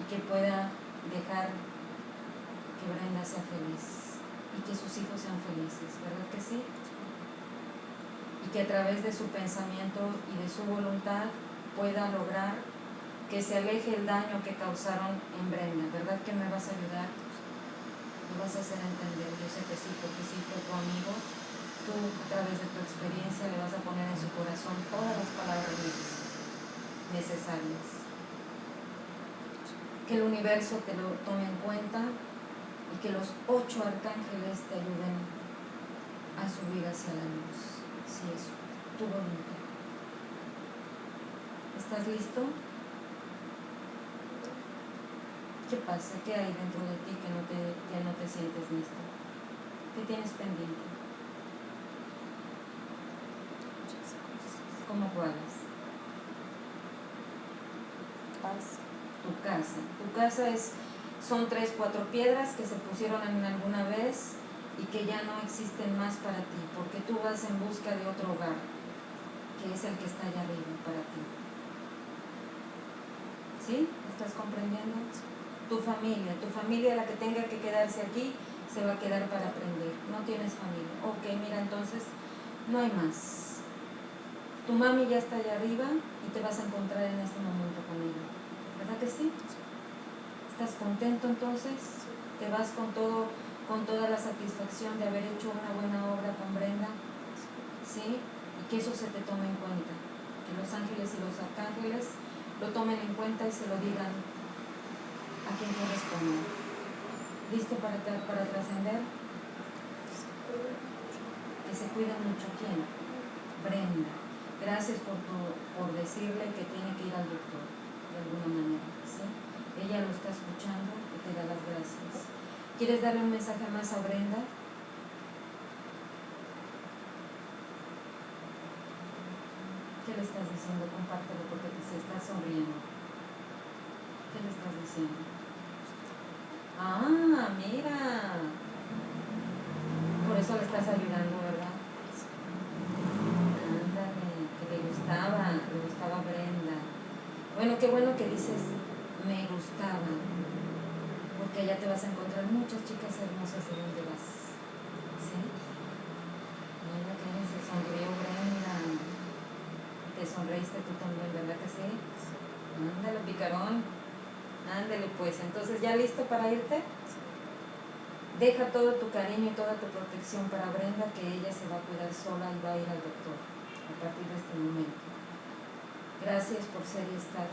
y que pueda dejar que Brenda sea feliz y que sus hijos sean felices, ¿verdad que sí? Y que a través de su pensamiento y de su voluntad pueda lograr que se aleje el daño que causaron en Brenda. ¿Verdad que me vas a ayudar? Me vas a hacer entender. Yo sé que sí, porque sí fue tu amigo. Tú, a través de tu experiencia, le vas a poner en su corazón todas las palabras necesarias. Que el universo te lo tome en cuenta y que los 8 arcángeles te ayuden a subir hacia la luz, si es tu voluntad. ¿Estás listo? ¿Qué pasa? ¿Qué hay dentro de ti que ya no te sientes listo? ¿Qué tienes pendiente? ¿Cómo cuáles? Tu casa. Tu casa son 3, 4 piedras que se pusieron en alguna vez y que ya no existen más para ti, porque tú vas en busca de otro hogar, que es el que está allá arriba para ti. ¿Sí? ¿Estás comprendiendo? Tu familia, la que tenga que quedarse aquí, se va a quedar para aprender. No tienes familia. Ok, mira, entonces no hay más. Tu mami ya está allá arriba y te vas a encontrar en este momento con ella. ¿Verdad que sí? ¿Estás contento entonces? ¿Te vas con toda la satisfacción de haber hecho una buena obra con Brenda? ¿Sí? Y que eso se te tome en cuenta. Que los ángeles y los arcángeles lo tomen en cuenta y se lo digan a quien corresponde. ¿Listo para trascender? Que se cuida mucho. ¿Quién? Brenda. Gracias por decirle que tiene que ir al doctor, de alguna manera, ¿sí? Ella lo está escuchando y te da las gracias. ¿Quieres darle un mensaje más a Brenda? ¿Qué le estás diciendo? Compártelo porque se está sonriendo. ¿Qué le estás diciendo? Ah, mira. Por eso le estás ayudando, ¿verdad? Ándale, que le gustaba Brenda. Bueno, qué bueno que dices, me gustaba, porque allá te vas a encontrar muchas chicas hermosas de donde vas. ¿Sí? Mira que se sonrió Brenda. Te sonreíste tú también, ¿verdad que sí? Ándale, picarón. Ándale, pues. Entonces, ¿ya listo para irte? Deja todo tu cariño y toda tu protección para Brenda, que ella se va a cuidar sola y va a ir al doctor a partir de este momento. Gracias por ser y estar.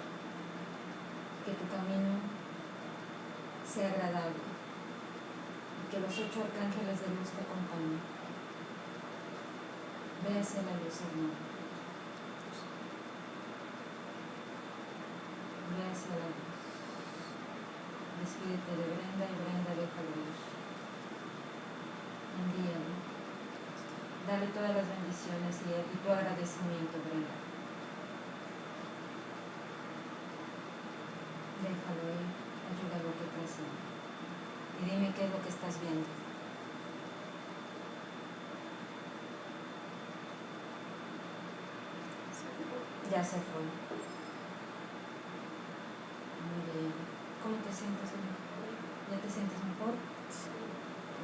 Que tu camino sea agradable y que los 8 arcángeles de luz te acompañen. Ve hacia la luz, hermano. Ve hacia la luz. Despídete de Brenda y Brenda déjalo ir. Envíalo. Dale todas las bendiciones y tu agradecimiento, Brenda. Déjalo ir, ayúdalo a que crezca. Y dime qué es lo que estás viendo. Ya se fue. Muy bien. ¿Cómo te sientes, Brenda? te sientes mejor?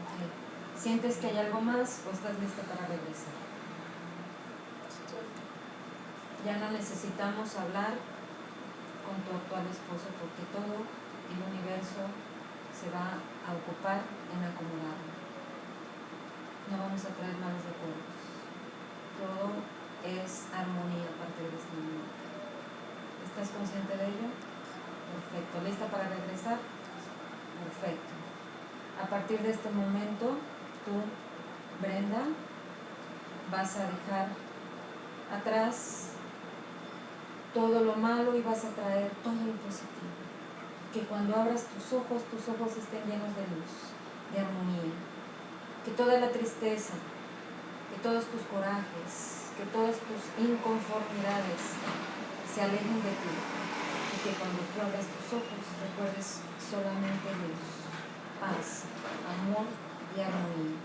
Okay. ¿Sientes que hay algo más o estás lista para regresar? Ya no necesitamos hablar con tu actual esposo porque todo el universo se va a ocupar en acomodarlo. No vamos a traer malos recuerdos. Todo es armonía a partir de este momento. ¿Estás consciente de ello? Perfecto. ¿Lista para regresar? Perfecto. A partir de este momento, tú, Brenda, vas a dejar atrás todo lo malo y vas a traer todo lo positivo. Que cuando abras tus ojos estén llenos de luz, de armonía. Que toda la tristeza, que todos tus corajes, que todas tus inconformidades se alejen de ti. Y que cuando tú abras tus ojos recuerdes solamente luz, paz, amor y armonía.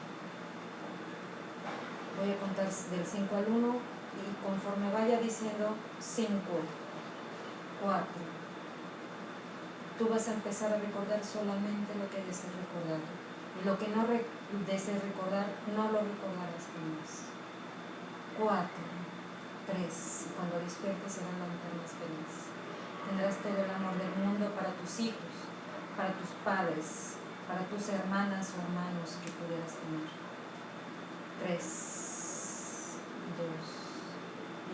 Voy a contar del 5 al 1 y conforme vaya diciendo 5, 4, tú vas a empezar a recordar solamente lo que desees recordar. Y lo que no desees recordar, no lo recordarás jamás. 4, 3, y cuando despiertes serás la mujer más feliz. Tendrás todo el amor del mundo para tus hijos, para tus padres, para tus hermanas o hermanos que pudieras tener. 3, 2,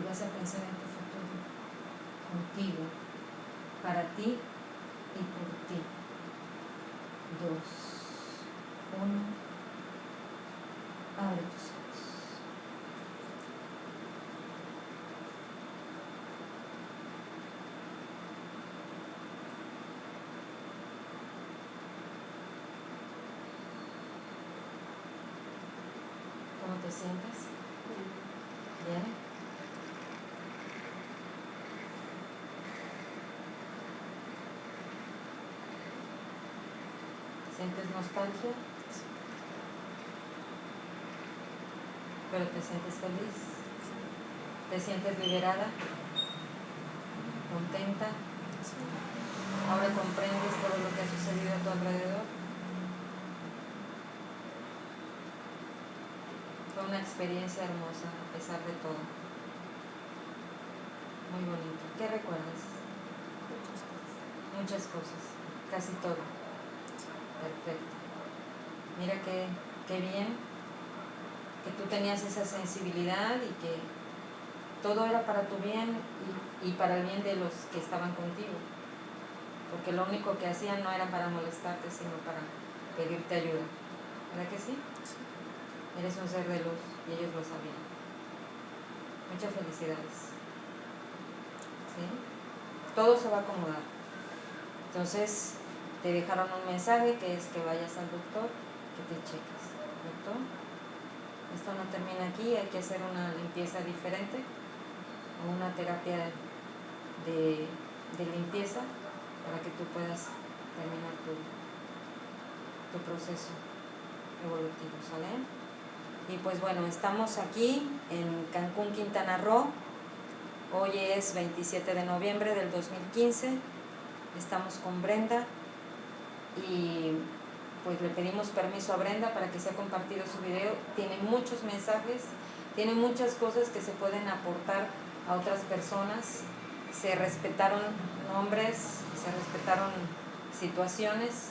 y vas a pensar en tu futuro, contigo, para ti y por ti. 2, 1, abre tus ojos. ¿Cómo te sientes? ¿Bien? ¿Sientes nostalgia? Sí. ¿Pero te sientes feliz? Sí. ¿Te sientes liberada? ¿Contenta? Sí. ¿Ahora comprendes todo lo que ha sucedido a tu alrededor? Fue una experiencia hermosa a pesar de todo. Muy bonito. ¿Qué recuerdas? Muchas cosas. Casi todo. Perfecto. Mira qué bien que tú tenías esa sensibilidad y que todo era para tu bien y para el bien de los que estaban contigo. Porque lo único que hacían no era para molestarte, sino para pedirte ayuda. ¿Verdad que sí? Sí. Eres un ser de luz y ellos lo sabían. Muchas felicidades. ¿Sí? Todo se va a acomodar. Entonces, te dejaron un mensaje que es que vayas al doctor, que te cheques. ¿Doctor? Esto no termina aquí, hay que hacer una limpieza diferente o una terapia de limpieza para que tú puedas terminar tu proceso evolutivo, ¿sale? Y pues bueno, estamos aquí en Cancún, Quintana Roo. Hoy es 27 de noviembre del 2015. Estamos con Brenda y pues le pedimos permiso a Brenda para que sea compartido su video. Tiene muchos mensajes, tiene muchas cosas que se pueden aportar a otras personas. Se respetaron nombres, se respetaron situaciones.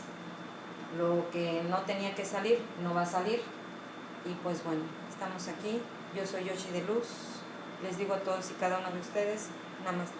Lo que no tenía que salir, no va a salir. Y pues bueno, estamos aquí. Yo soy Yoshi de Luz. Les digo a todos y cada uno de ustedes, namaste.